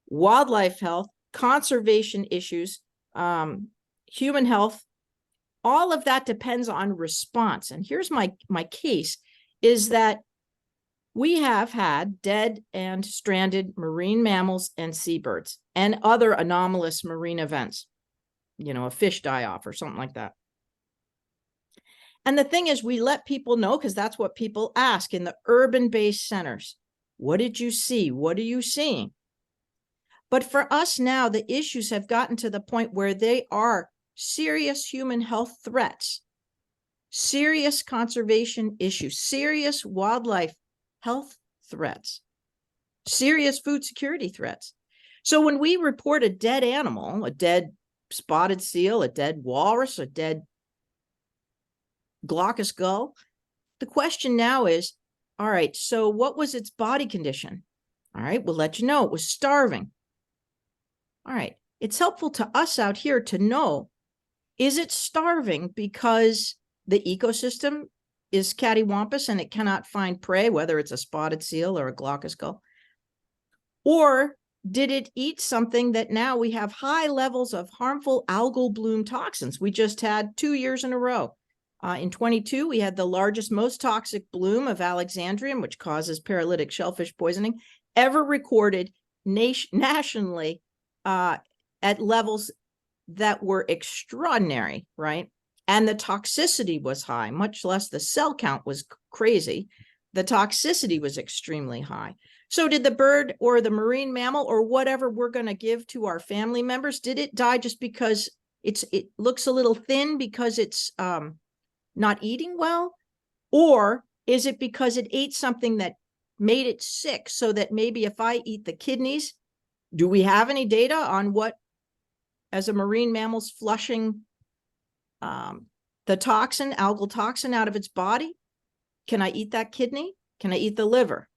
Speaker 6: wildlife health, conservation issues, human health, all of that depends on response. And here's my case, is that we have had dead and stranded marine mammals and seabirds and other anomalous marine events, a fish die-off or something like that. And the thing is, we let people know, because that's what people ask in the urban-based centers. What did you see? What are you seeing? But for us now, the issues have gotten to the point where they are serious human health threats, serious conservation issues, serious wildlife health threats, serious food security threats. So when we report a dead animal, a dead spotted seal, a dead walrus, a dead glaucous gull, the question now is, all right, so what was its body condition? All right, we'll let you know. It was starving. All right, it's helpful to us out here to know, is it starving because the ecosystem is cattywampus and it cannot find prey, whether it's a spotted seal or a glaucous gull? Or did it eat something that now we have high levels of harmful algal bloom toxins? We just had 2 years in a row. In 22, we had the largest, most toxic bloom of Alexandrium, which causes paralytic shellfish poisoning, ever recorded nationally at levels that were extraordinary, right? And the toxicity was high, much less the cell count was crazy. The toxicity was extremely high. So did the bird or the marine mammal or whatever we're going to give to our family members, did it die just because it looks a little thin because it's not eating well? Or is it because it ate something that made it sick, so that maybe if I eat the kidneys, do we have any data on what, as a marine mammal's flushing the toxin, algal toxin, out of its body? Can I eat that kidney? Can I eat the liver?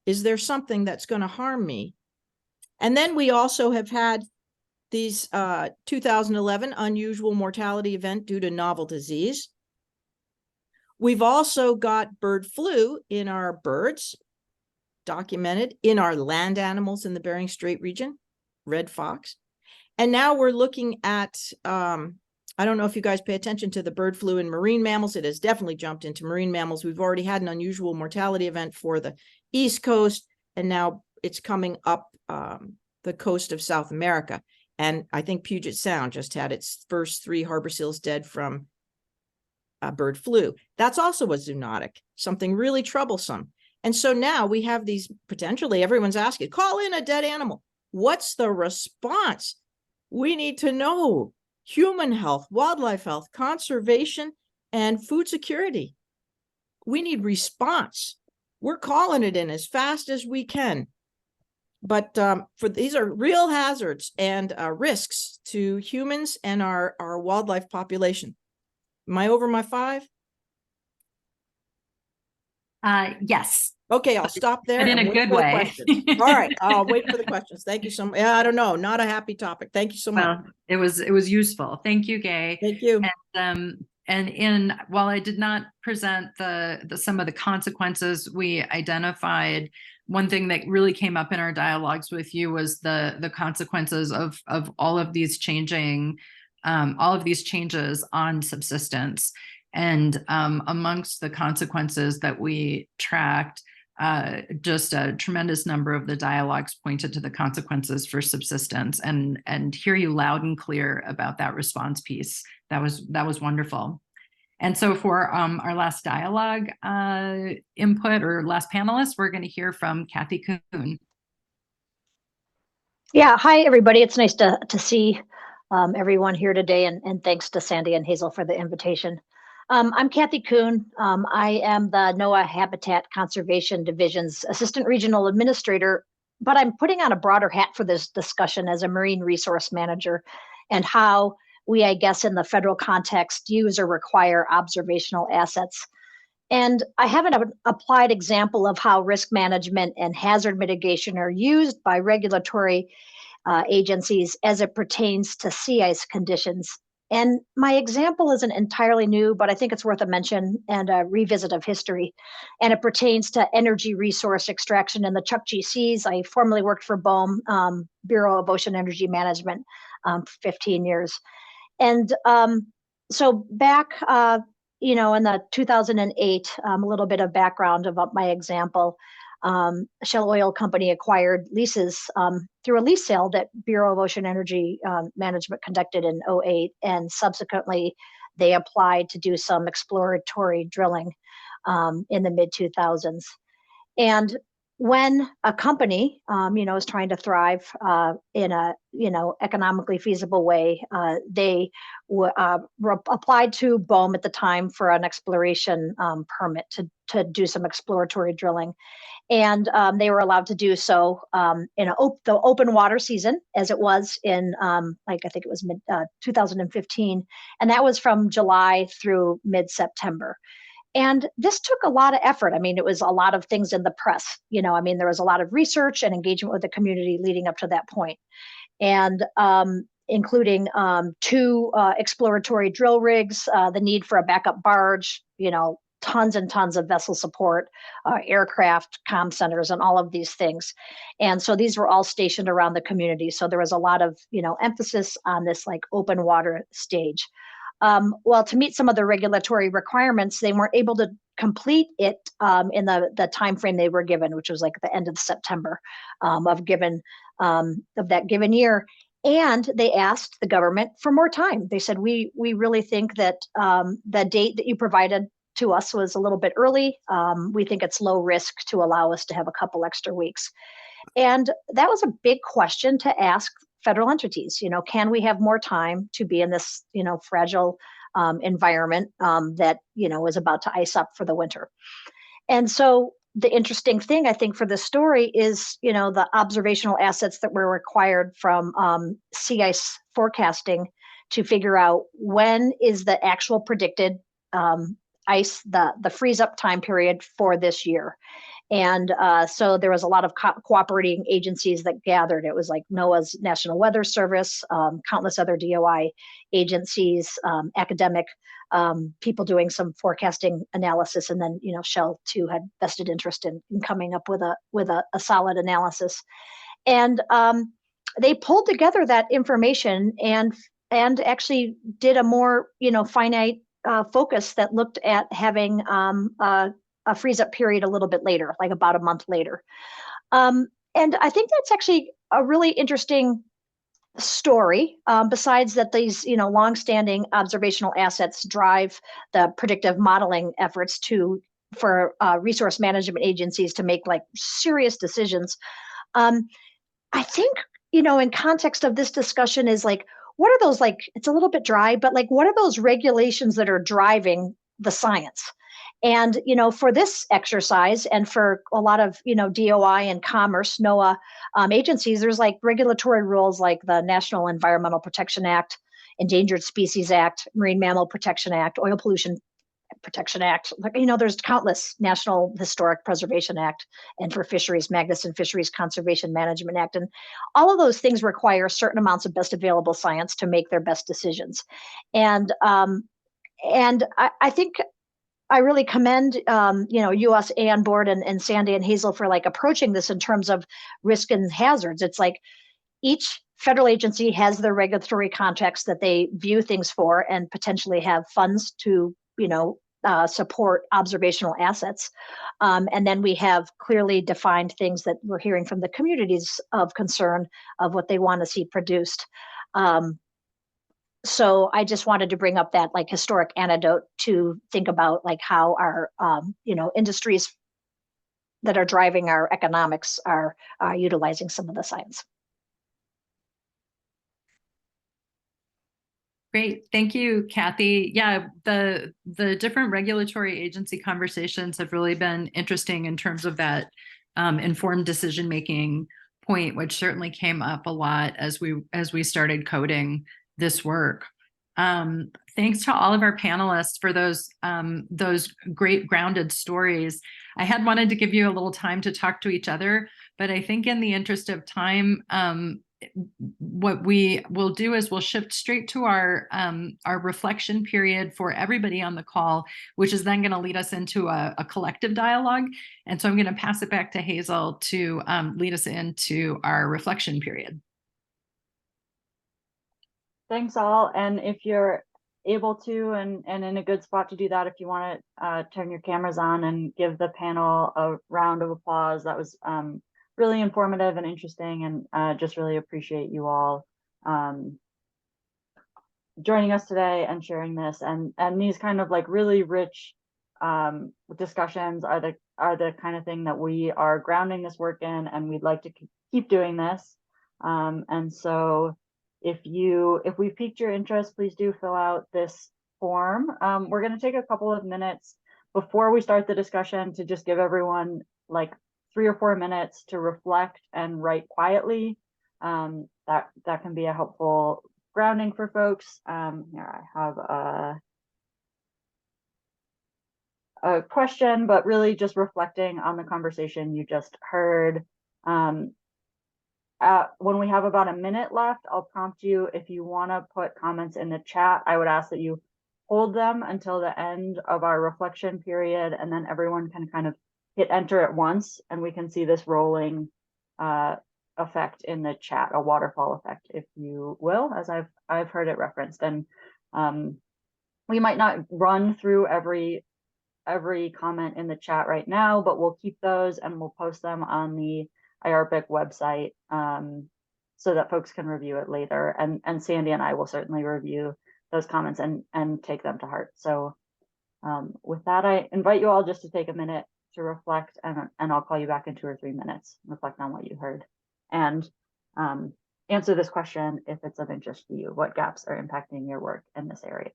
Speaker 6: Is there something that's going to harm me? And then we also have had these 2011 unusual mortality event due to novel disease. We've also got bird flu in our birds, documented, in our land animals in the Bering Strait region, red fox. And now we're looking at, I don't know if you guys pay attention to the bird flu in marine mammals. It has definitely jumped into marine mammals. We've already had an unusual mortality event for the East Coast, and now it's coming up the coast of South America. And I think Puget Sound just had its first 3 harbor seals dead from bird flu. That's also a zoonotic, something really troublesome. And so now we have these, potentially everyone's asking, call in a dead animal. What's the response? We need to know human health, wildlife health, conservation, and food security. We need response. We're calling it in as fast as we can. But for these are real hazards and risks to humans and our wildlife population. Am I over my 5?
Speaker 1: Yes,
Speaker 6: Okay, I'll stop there.
Speaker 1: but in
Speaker 6: and
Speaker 1: a
Speaker 6: wait
Speaker 1: good
Speaker 6: for the
Speaker 1: way.
Speaker 6: questions. All right, I'll wait for the questions. Thank you so much. Yeah, I don't know, not a happy topic. Thank you so much.
Speaker 1: Well, it was useful. Thank you, Gay.
Speaker 6: Thank you.
Speaker 1: And while I did not present some of the consequences, we identified one thing that really came up in our dialogues with you was the consequences of all of these changes on subsistence. And amongst the consequences that we tracked, just a tremendous number of the dialogues pointed to the consequences for subsistence, and hear you loud and clear about that response piece. That was wonderful. And so for our last dialogue input, or last panelist, we're going to hear from Kathy Kuhn.
Speaker 7: Yeah, hi everybody. It's nice to see everyone here today, and thanks to Sandy and Hazel for the invitation. I'm Kathy Kuhn. I am the NOAA Habitat Conservation Division's Assistant Regional Administrator, but I'm putting on a broader hat for this discussion as a Marine Resource Manager, and how we, I guess, in the federal context, use or require observational assets. And I have an applied example of how risk management and hazard mitigation are used by regulatory agencies as it pertains to sea ice conditions. And my example isn't entirely new, but I think it's worth a mention and a revisit of history. And it pertains to energy resource extraction in the Chukchi Seas. I formerly worked for BOEM, Bureau of Ocean Energy Management, for 15 years. And so back, in the 2008, a little bit of background about my example. Shell Oil Company acquired leases through a lease sale that Bureau of Ocean Energy Management conducted in 2008, and subsequently they applied to do some exploratory drilling in the mid-2000s. And when a company, is trying to thrive in a, economically feasible way, they applied to BOEM at the time for an exploration permit to do some exploratory drilling. And they were allowed to do so in the open water season, as it was in, I think it was 2015. And that was from July through mid-September. And this took a lot of effort. I mean, it was a lot of things in the press. There was a lot of research and engagement with the community leading up to that point. And including 2 exploratory drill rigs, the need for a backup barge, tons and tons of vessel support, aircraft, comm centers, and all of these things. And so these were all stationed around the community. So there was a lot of, emphasis on this like open water stage. Well, to meet some of the regulatory requirements, they weren't able to complete it in the time frame they were given, which was like the end of September of that given year. And they asked the government for more time. They said, we really think that the date that you provided to us was a little bit early. We think it's low risk to allow us to have a couple extra weeks. And that was a big question to ask federal entities. Can we have more time to be in this, fragile environment that, is about to ice up for the winter? And so the interesting thing, I think, for this story is, the observational assets that were required from sea ice forecasting to figure out when is the actual predicted ice, the freeze up time period for this year. And so there was a lot of cooperating agencies that gathered. It was like NOAA's National Weather Service, countless other DOI agencies, academic people doing some forecasting analysis, and then Shell too had vested interest in coming up with a solid analysis. And they pulled together that information and actually did a more finite focus that looked at having a freeze up period a little bit later, like about a month later. And I think that's actually a really interesting story, besides that these, longstanding observational assets drive the predictive modeling efforts for resource management agencies to make like serious decisions. I think, in context of this discussion is like, what are those, like, it's a little bit dry, but like, what are those regulations that are driving the science? And, for this exercise and for a lot of, DOI and commerce, NOAA agencies, there's like regulatory rules like the National Environmental Protection Act, Endangered Species Act, Marine Mammal Protection Act, Oil Pollution Protection Act. Like, there's countless National Historic Preservation Act, and for fisheries, Magnuson Fisheries Conservation Management Act. And all of those things require certain amounts of best available science to make their best decisions. And I think I really commend, US AON board and Sandy and Hazel for like approaching this in terms of risk and hazards. It's like each federal agency has their regulatory context that they view things for and potentially have funds to, support observational assets. And then we have clearly defined things that we're hearing from the communities of concern of what they want to see produced. So I just wanted to bring up that like historic anecdote to think about like how our, industries that are driving our economics are utilizing some of the science.
Speaker 1: Great. Thank you, Kathy. Yeah, the different regulatory agency conversations have really been interesting in terms of that informed decision-making point, which certainly came up a lot as we started coding this work. Thanks to all of our panelists for those great grounded stories. I had wanted to give you a little time to talk to each other, but I think in the interest of time, what we will do is we'll shift straight to our reflection period for everybody on the call, which is then going to lead us into a collective dialogue. And so I'm going to pass it back to Hazel to lead us into our reflection period.
Speaker 2: Thanks all. And if you're able to and in a good spot to do that, if you want to turn your cameras on and give the panel a round of applause, that was really informative and interesting, and just really appreciate you all joining us today and sharing this and these kind of like really rich discussions are the kind of thing that we are grounding this work in, and we'd like to keep doing this. And so if we piqued your interest, please do fill out this form. We're going to take a couple of minutes before we start the discussion to just give everyone like 3 or 4 minutes to reflect and write quietly. That can be a helpful grounding for folks. Here I have a question, but really just reflecting on the conversation you just heard. When we have about a minute left, I'll prompt you if you want to put comments in the chat. I would ask that you hold them until the end of our reflection period, and then everyone can kind of hit enter at once, and we can see this rolling effect in the chat, a waterfall effect, if you will, as I've heard it referenced. And we might not run through every comment in the chat right now, but we'll keep those and we'll post them on the IARPC website so that folks can review it later. And Sandy and I will certainly review those comments and take them to heart. So with that, I invite you all just to take a minute to reflect, and I'll call you back in 2 or 3 minutes, reflect on what you heard, and answer this question if it's of interest to you. What gaps are impacting your work in this area?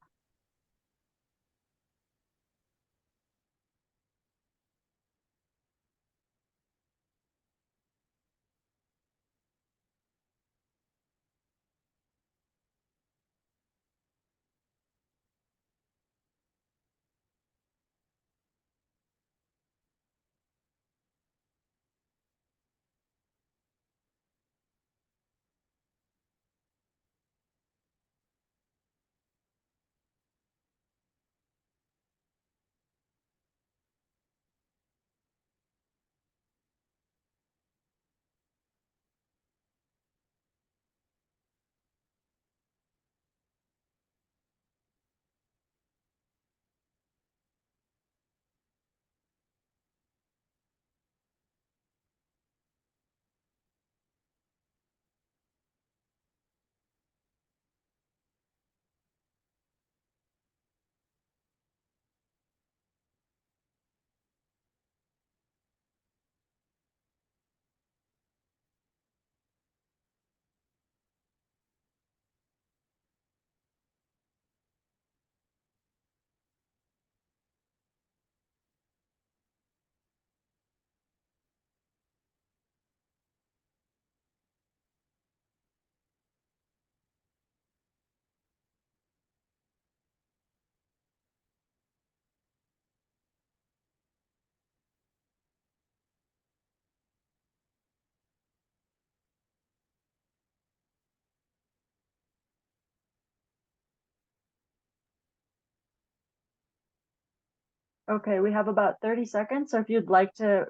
Speaker 2: Okay, we have about 30 seconds. So if you'd like to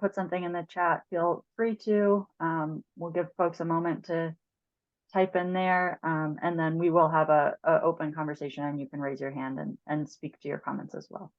Speaker 2: put something in the chat, feel free to. We'll give folks a moment to type in there, and then we will have a open conversation, and you can raise your hand and speak to your comments as well.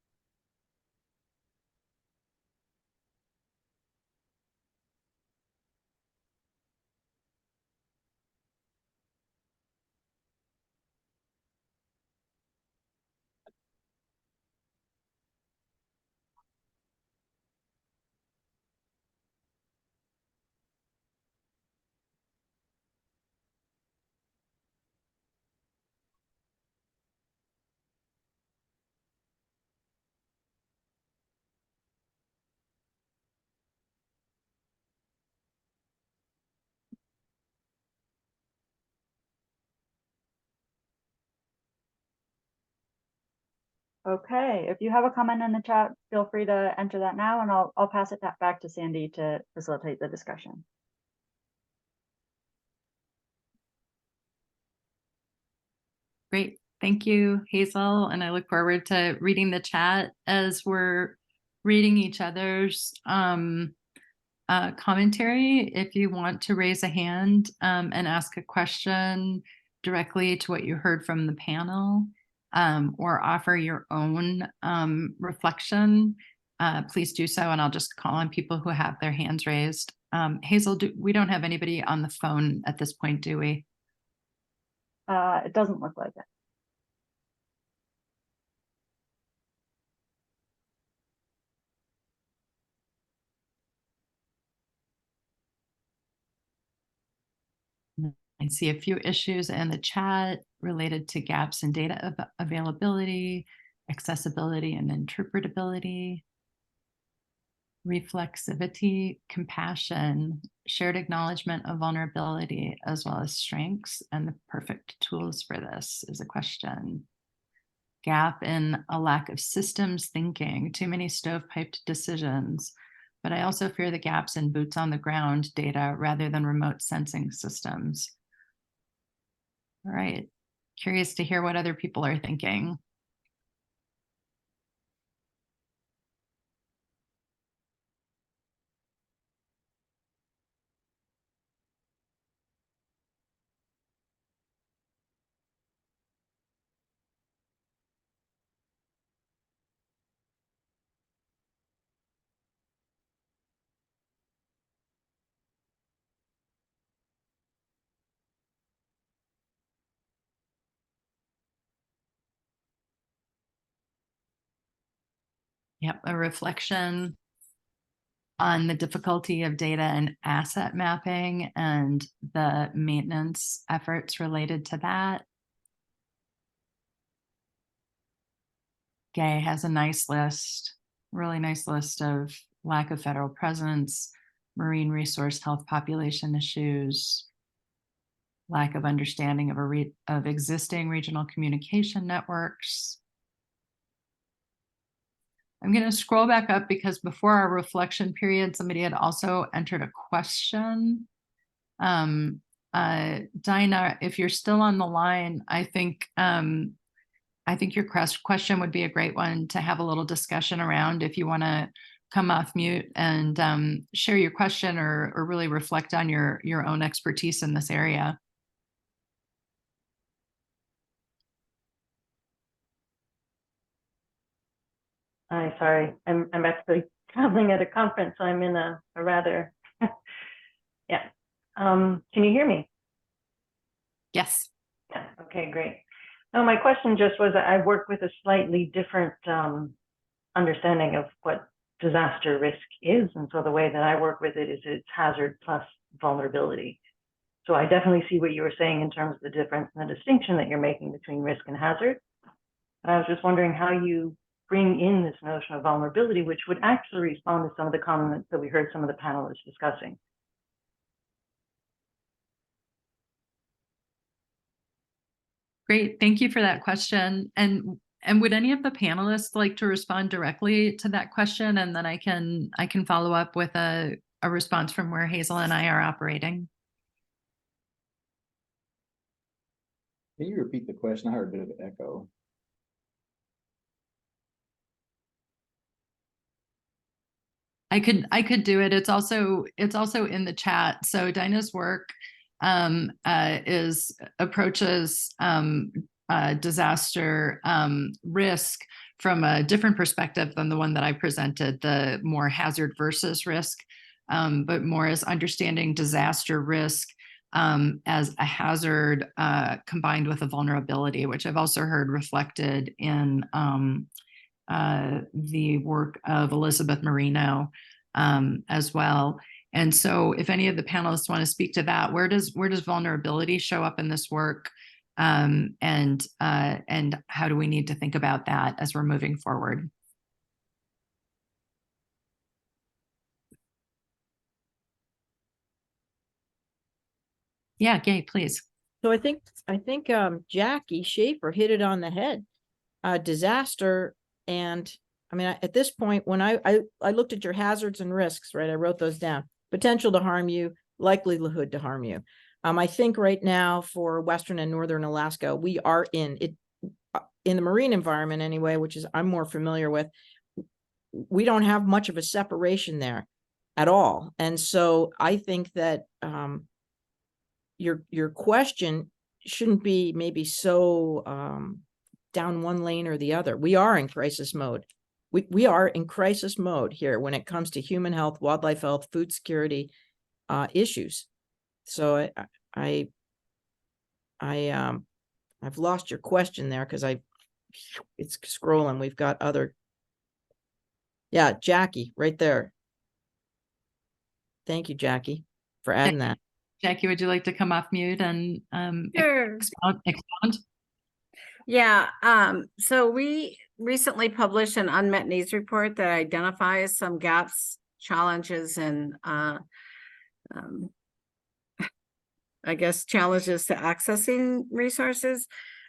Speaker 2: Okay, if you have a comment in the chat, feel free to enter that now, and I'll pass it back to Sandy to facilitate the discussion.
Speaker 1: Great. Thank you, Hazel. And I look forward to reading the chat as we're reading each other's commentary. If you want to raise a hand and ask a question directly to what you heard from the panel, or offer your own reflection, please do so. And I'll just call on people who have their hands raised. Hazel, we don't have anybody on the phone at this point, do we?
Speaker 2: It doesn't look like it.
Speaker 1: I see a few issues in the chat related to gaps in data availability, accessibility, and interpretability, reflexivity, compassion, shared acknowledgement of vulnerability, as well as strengths, and the perfect tools for this is a question. Gap in a lack of systems thinking, too many stovepiped decisions, but I also fear the gaps in boots on the ground data rather than remote sensing systems. All right, curious to hear what other people are thinking. Yep, a reflection on the difficulty of data and asset mapping and the maintenance efforts related to that. Gay has a nice list, really nice list of lack of federal presence, marine resource health population issues, lack of understanding of existing regional communication networks. I'm going to scroll back up because before our reflection period, somebody had also entered a question. Dinah, if you're still on the line, I think your question would be a great one to have a little discussion around if you want to come off mute and share your question or really reflect on your own expertise in this area.
Speaker 8: Hi, sorry. I'm actually traveling at a conference, so I'm in a rather, yeah. Can you hear me?
Speaker 1: Yes.
Speaker 8: Yeah, okay, great. No, my question just was that I work with a slightly different understanding of what disaster risk is. And so the way that I work with it is it's hazard plus vulnerability. So I definitely see what you were saying in terms of the difference and the distinction that you're making between risk and hazard. And I was just wondering how you bring in this notion of vulnerability, which would actually respond to some of the comments that we heard some of the panelists discussing.
Speaker 1: Great, thank you for that question. And would any of the panelists like to respond directly to that question? And then I can follow up with a response from where Hazel and I are operating.
Speaker 5: Can you repeat the question? I heard a bit of an echo.
Speaker 1: I could do it. It's also in the chat. So Dinah's work approaches disaster risk from a different perspective than the one that I presented, the more hazard versus risk, but more as understanding disaster risk as a hazard combined with a vulnerability, which I've also heard reflected in the work of Elizabeth Marino as well. And so if any of the panelists want to speak to that, where does vulnerability show up in this work? And how do we need to think about that as we're moving forward? Yeah, Gay, please.
Speaker 6: So I think Jackie Schaefer hit it on the head. Disaster, and I mean, at this point, when I looked at your hazards and risks, right, I wrote those down. Potential to harm you, likelihood to harm you. I think right now for Western and Northern Alaska, we are in the marine environment anyway, which is I'm more familiar with. We don't have much of a separation there at all. And so I think that your question shouldn't be maybe so down one lane or the other. We are in crisis mode. We are in crisis mode here when it comes to human health, wildlife health, food security issues. So I've lost your question there because it's scrolling. We've got other. Yeah, Jackie, right there. Thank you, Jackie, for adding that.
Speaker 1: Jackie, would you like to come off mute and
Speaker 4: Sure.
Speaker 1: expound?
Speaker 4: Yeah, so we recently published an unmet needs report that identifies some gaps, challenges, and I guess challenges to accessing resources.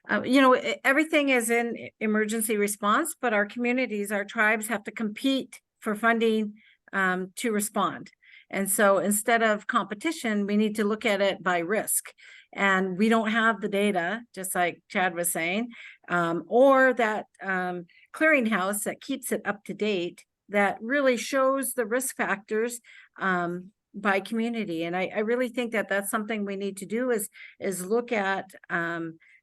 Speaker 4: Everything is in emergency response, but our communities, our tribes have to compete for funding to respond. And so instead of competition, we need to look at it by risk. And we don't have the data, just like Chad was saying, or that clearinghouse that keeps it up to date, that really shows the risk factors by community. And I really think that that's something we need to do is look at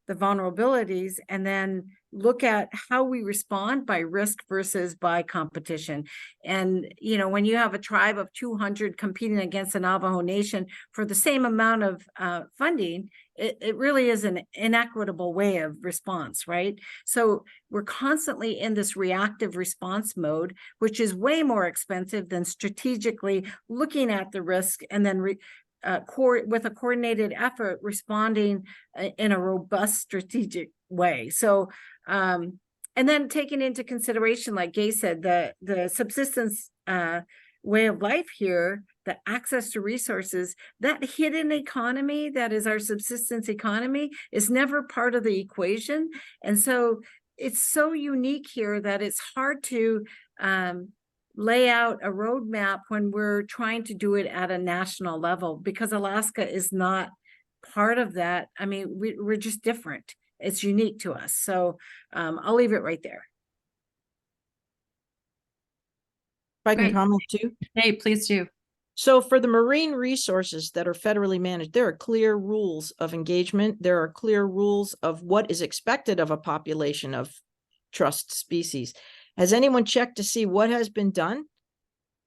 Speaker 4: the vulnerabilities and then look at how we respond by risk versus by competition. And, when you have a tribe of 200 competing against the Navajo Nation for the same amount of funding, it really is an inequitable way of response, right? So we're constantly in this reactive response mode, which is way more expensive than strategically looking at the risk and then with a coordinated effort responding in a robust strategic way. So and then taking into consideration, like Gay said, the subsistence way of life here, the access to resources, that hidden economy that is our subsistence economy is never part of the equation. And so it's so unique here that it's hard to lay out a roadmap when we're trying to do it at a national level, because Alaska is not part of that. I mean, we're just different. It's unique to us. So I'll leave it right there.
Speaker 6: If I can
Speaker 1: Great.
Speaker 6: comment too.
Speaker 1: Hey, please do.
Speaker 6: So for the marine resources that are federally managed, there are clear rules of engagement. There are clear rules of what is expected of a population of trust species. Has anyone checked to see what has been done?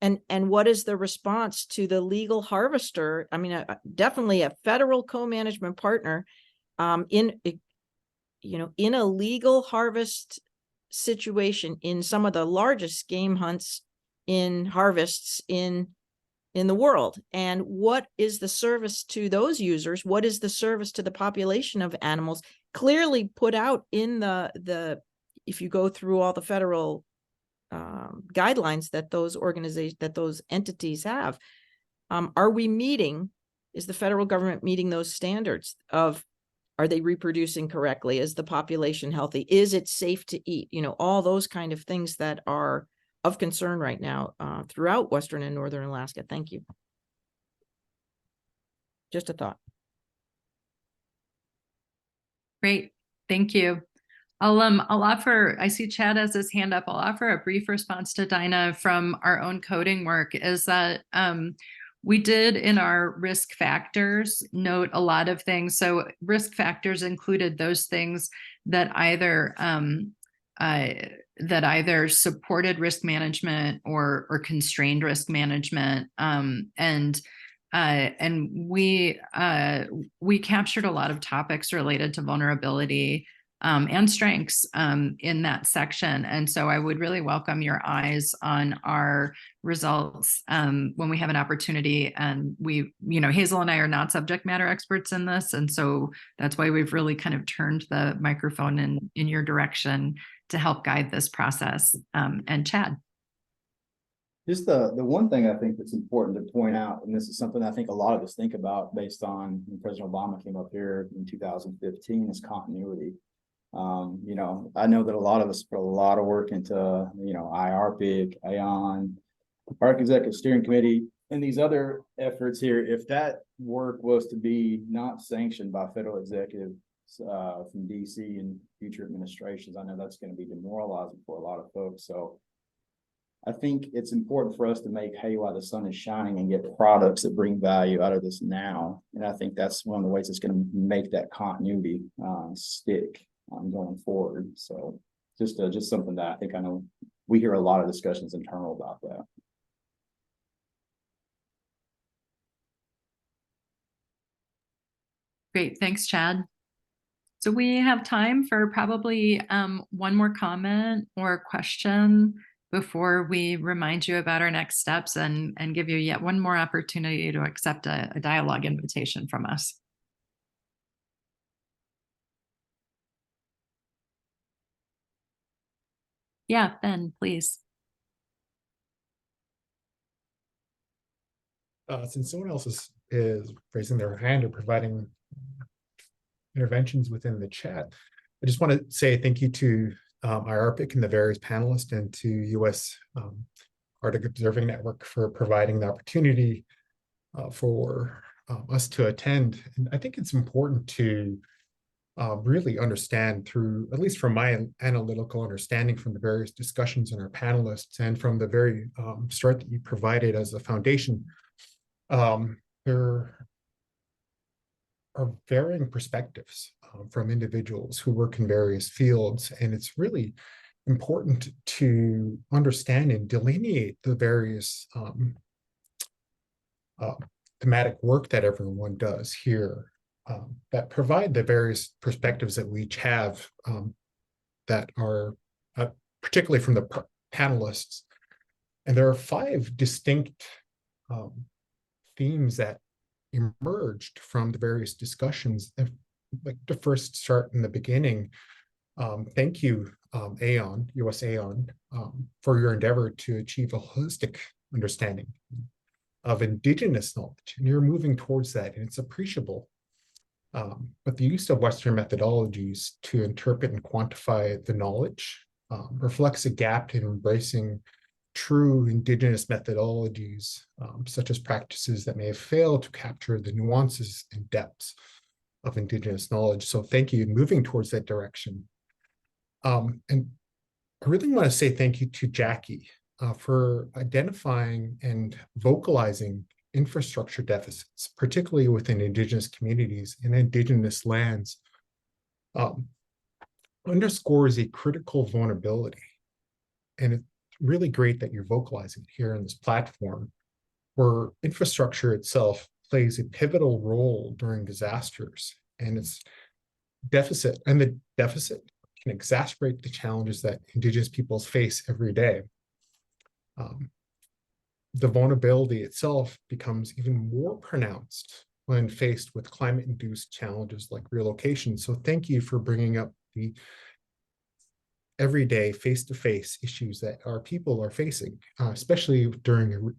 Speaker 6: And what is the response to the legal harvester? I mean, definitely a federal co-management partner in a legal harvest situation in some of the largest game hunts in harvests in the world. And what is the service to those users? What is the service to the population of animals? Clearly put out in the if you go through all the federal guidelines that those entities have. Is the federal government meeting those standards of, are they reproducing correctly? Is the population healthy? Is it safe to eat? All those kind of things that are of concern right now throughout Western and Northern Alaska. Thank you. Just a thought.
Speaker 1: Great. Thank you. I'll offer, I see Chad has his hand up. I'll offer a brief response to Dinah from our own coding work, is that we did in our risk factors note a lot of things. So risk factors included those things that either supported risk management or constrained risk management. And we captured a lot of topics related to vulnerability and strengths in that section. And so I would really welcome your eyes on our results when we have an opportunity. And Hazel and I are not subject matter experts in this. And so that's why we've really kind of turned the microphone in your direction to help guide this process. And Chad.
Speaker 5: Just the one thing I think that's important to point out, and this is something I think a lot of us think about based on when President Obama came up here in 2015, is continuity. I know that a lot of us put a lot of work into, IARPC, AON, Park Executive Steering Committee, and these other efforts here. If that work was to be not sanctioned by federal executives from DC and future administrations, I know that's going to be demoralizing for a lot of folks. So I think it's important for us to make hay while the sun is shining and get products that bring value out of this now. And I think that's one of the ways it's going to make that continuity stick going forward. So just something that I know we hear a lot of discussions internal about that.
Speaker 1: Great. Thanks, Chad. So we have time for probably one more comment or question before we remind you about our next steps and give you yet one more opportunity to accept a dialogue invitation from us. Yeah, Ben, please.
Speaker 9: Since someone else is raising their hand or providing interventions within the chat, I just want to say thank you to IARPC and the various panelists, and to US Arctic Observing Network for providing the opportunity for us to attend. And I think it's important to really understand through, at least from my analytical understanding from the various discussions in our panelists and from the very start that you provided as a foundation, there are varying perspectives from individuals who work in various fields, and it's really important to understand and delineate the various thematic work that everyone does here, that provide the various perspectives that we each have, that are particularly from the panelists. And there are 5 distinct themes that emerged from the various discussions. Like to first start in the beginning, thank you, AON, US AON, for your endeavor to achieve a holistic understanding of Indigenous knowledge. And you're moving towards that, and it's appreciable. But the use of Western methodologies to interpret and quantify the knowledge reflects a gap in embracing true Indigenous methodologies, such as practices that may have failed to capture the nuances and depths of Indigenous knowledge. So thank you, moving towards that direction. And I really want to say thank you to Jackie for identifying and vocalizing infrastructure deficits, particularly within Indigenous communities and Indigenous lands, underscores a critical vulnerability. And it's really great that you're vocalizing it here in this platform, where infrastructure itself plays a pivotal role during disasters, and its deficit can exacerbate the challenges that Indigenous peoples face every day. The vulnerability itself becomes even more pronounced when faced with climate-induced challenges like relocation. So thank you for bringing up the everyday face-to-face issues that our people are facing, especially during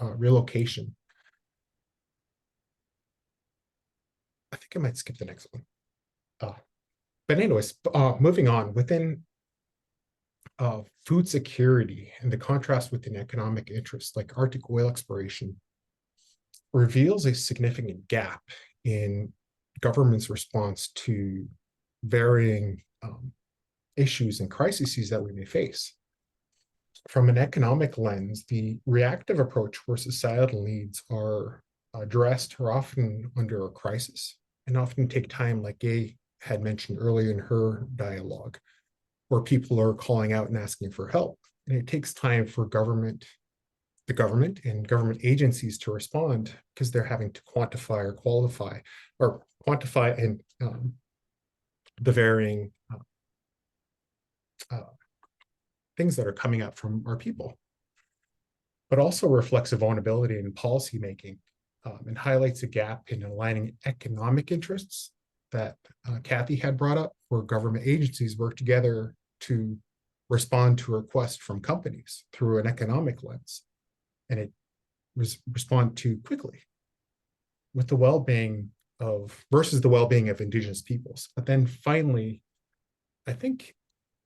Speaker 9: relocation. I think I might skip the next one. But anyways, moving on, within food security and the contrast within economic interests like Arctic oil exploration reveals a significant gap in government's response to varying issues and crises that we may face. From an economic lens, the reactive approach where societal needs are addressed are often under a crisis and often take time, like Gay had mentioned earlier in her dialogue, where people are calling out and asking for help. And it takes time for the government and government agencies to respond, because they're having to quantify and the varying things that are coming up from our people. But also reflects a vulnerability in policymaking, and highlights a gap in aligning economic interests that Kathy had brought up, where government agencies work together to respond to a request from companies through an economic lens, and it respond too quickly with the well-being versus the well-being of Indigenous peoples. But then finally, I think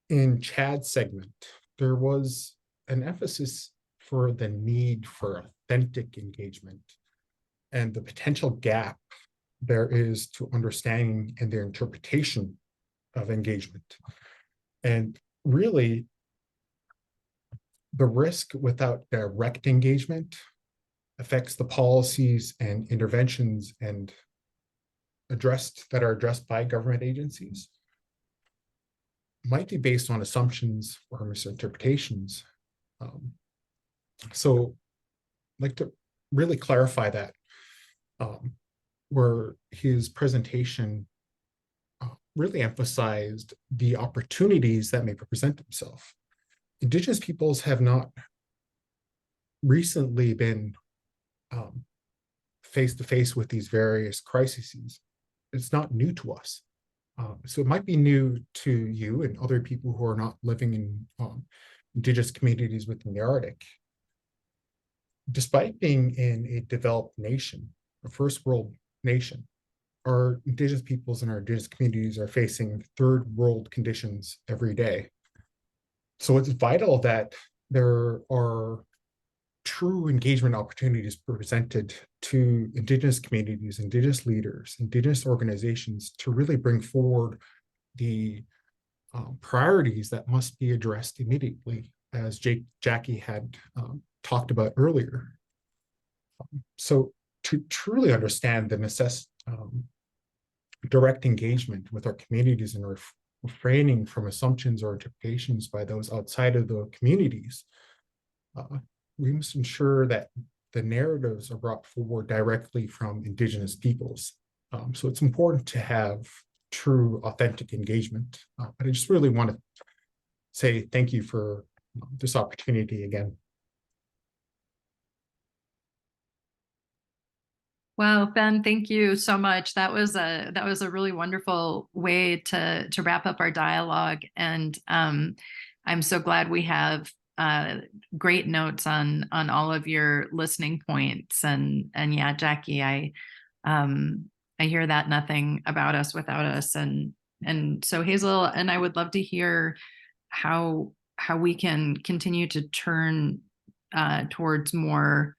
Speaker 9: in Chad's segment, there was an emphasis for the need for authentic engagement and the potential gap there is to understanding and their interpretation of engagement. And really, the risk without direct engagement affects the policies and interventions and that are addressed by government agencies might be based on assumptions or misinterpretations. So I'd like to really clarify that, where his presentation really emphasized the opportunities that may present themselves Indigenous peoples have not recently been face to face with these various crises. It's not new to us. So it might be new to you and other people who are not living in Indigenous communities within the Arctic. Despite being in a developed nation, a first world nation, our Indigenous peoples and our Indigenous communities are facing third world conditions every day. So it's vital that there are true engagement opportunities presented to Indigenous communities, Indigenous leaders, Indigenous organizations to really bring forward the priorities that must be addressed immediately, as Jackie had talked about earlier. So to truly understand the direct engagement with our communities and refraining from assumptions or interpretations by those outside of the communities, we must ensure that the narratives are brought forward directly from Indigenous peoples. So it's important to have true, authentic engagement. But I just really want to say thank you for this opportunity again.
Speaker 1: Well, Ben, thank you so much. That was a really wonderful way to wrap up our dialogue, and I'm so glad we have great notes on all of your listening points. And yeah, Jackie, I hear that nothing about us without us, and so Hazel and I would love to hear how we can continue to turn towards more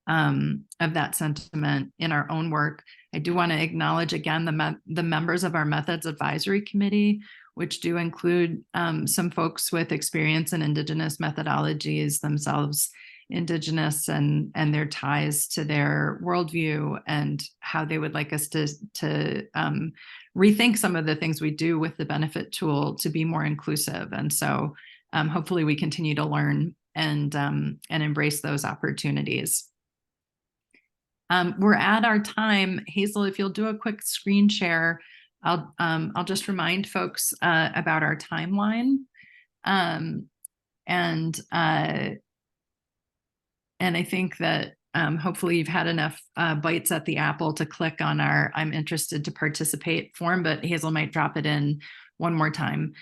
Speaker 1: of that sentiment in our own work. I do want to acknowledge again the members of our Methods Advisory Committee, which do include some folks with experience in Indigenous methodologies, themselves Indigenous, and their ties to their worldview and how they would like us to rethink some of the things we do with the benefit tool to be more inclusive. And so hopefully we continue to learn and embrace those opportunities. We're at our time. Hazel, if you'll do a quick screen share, I'll just remind folks about our timeline. And I think that hopefully you've had enough bites at the apple to click on our I'm interested to participate form, but Hazel might drop it in one more time.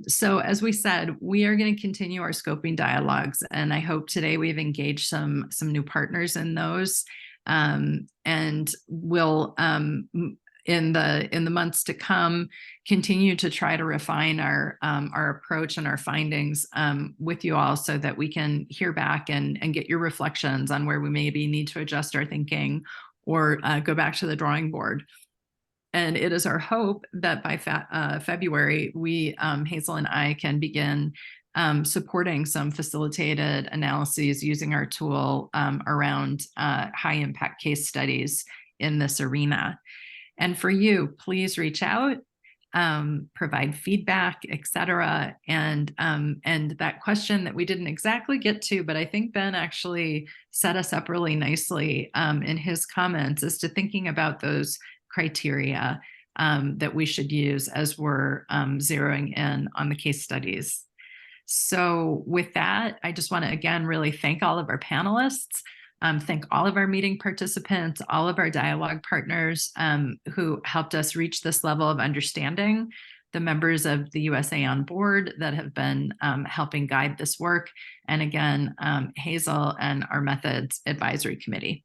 Speaker 1: So as we said, we are going to continue our scoping dialogues, and I hope today we've engaged some new partners in those, and we'll in the months to come continue to try to refine our approach and our findings with you all, so that we can hear back and get your reflections on where we maybe need to adjust our thinking or go back to the drawing board. And it is our hope that by February, we, Hazel and I, can begin supporting some facilitated analyses using our tool around high impact case studies in this arena. And for you, please reach out, provide feedback, etc. And that question that we didn't exactly get to, but I think Ben actually set us up really nicely in his comments, as to thinking about those criteria that we should use as we're zeroing in on the case studies. So with that, I just want to again really thank all of our panelists, thank all of our meeting participants, all of our dialogue partners who helped us reach this level of understanding, the members of the US AON board that have been helping guide this work, and again, Hazel and our Methods Advisory Committee.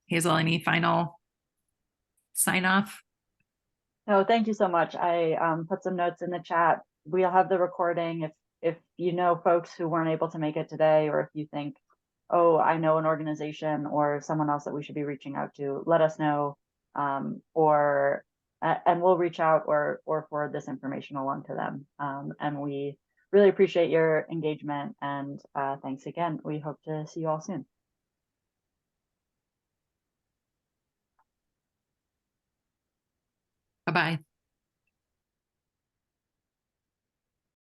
Speaker 1: Hazel, any final sign off?
Speaker 2: No, thank you so much. I put some notes in the chat. We'll have the recording. If you know folks who weren't able to make it today, or if you think, oh, I know an organization or someone else that we should be reaching out to, let us know, and we'll reach out or forward this information along to them. And we really appreciate your engagement, and thanks again. We hope to see you all soon.
Speaker 1: Bye-bye.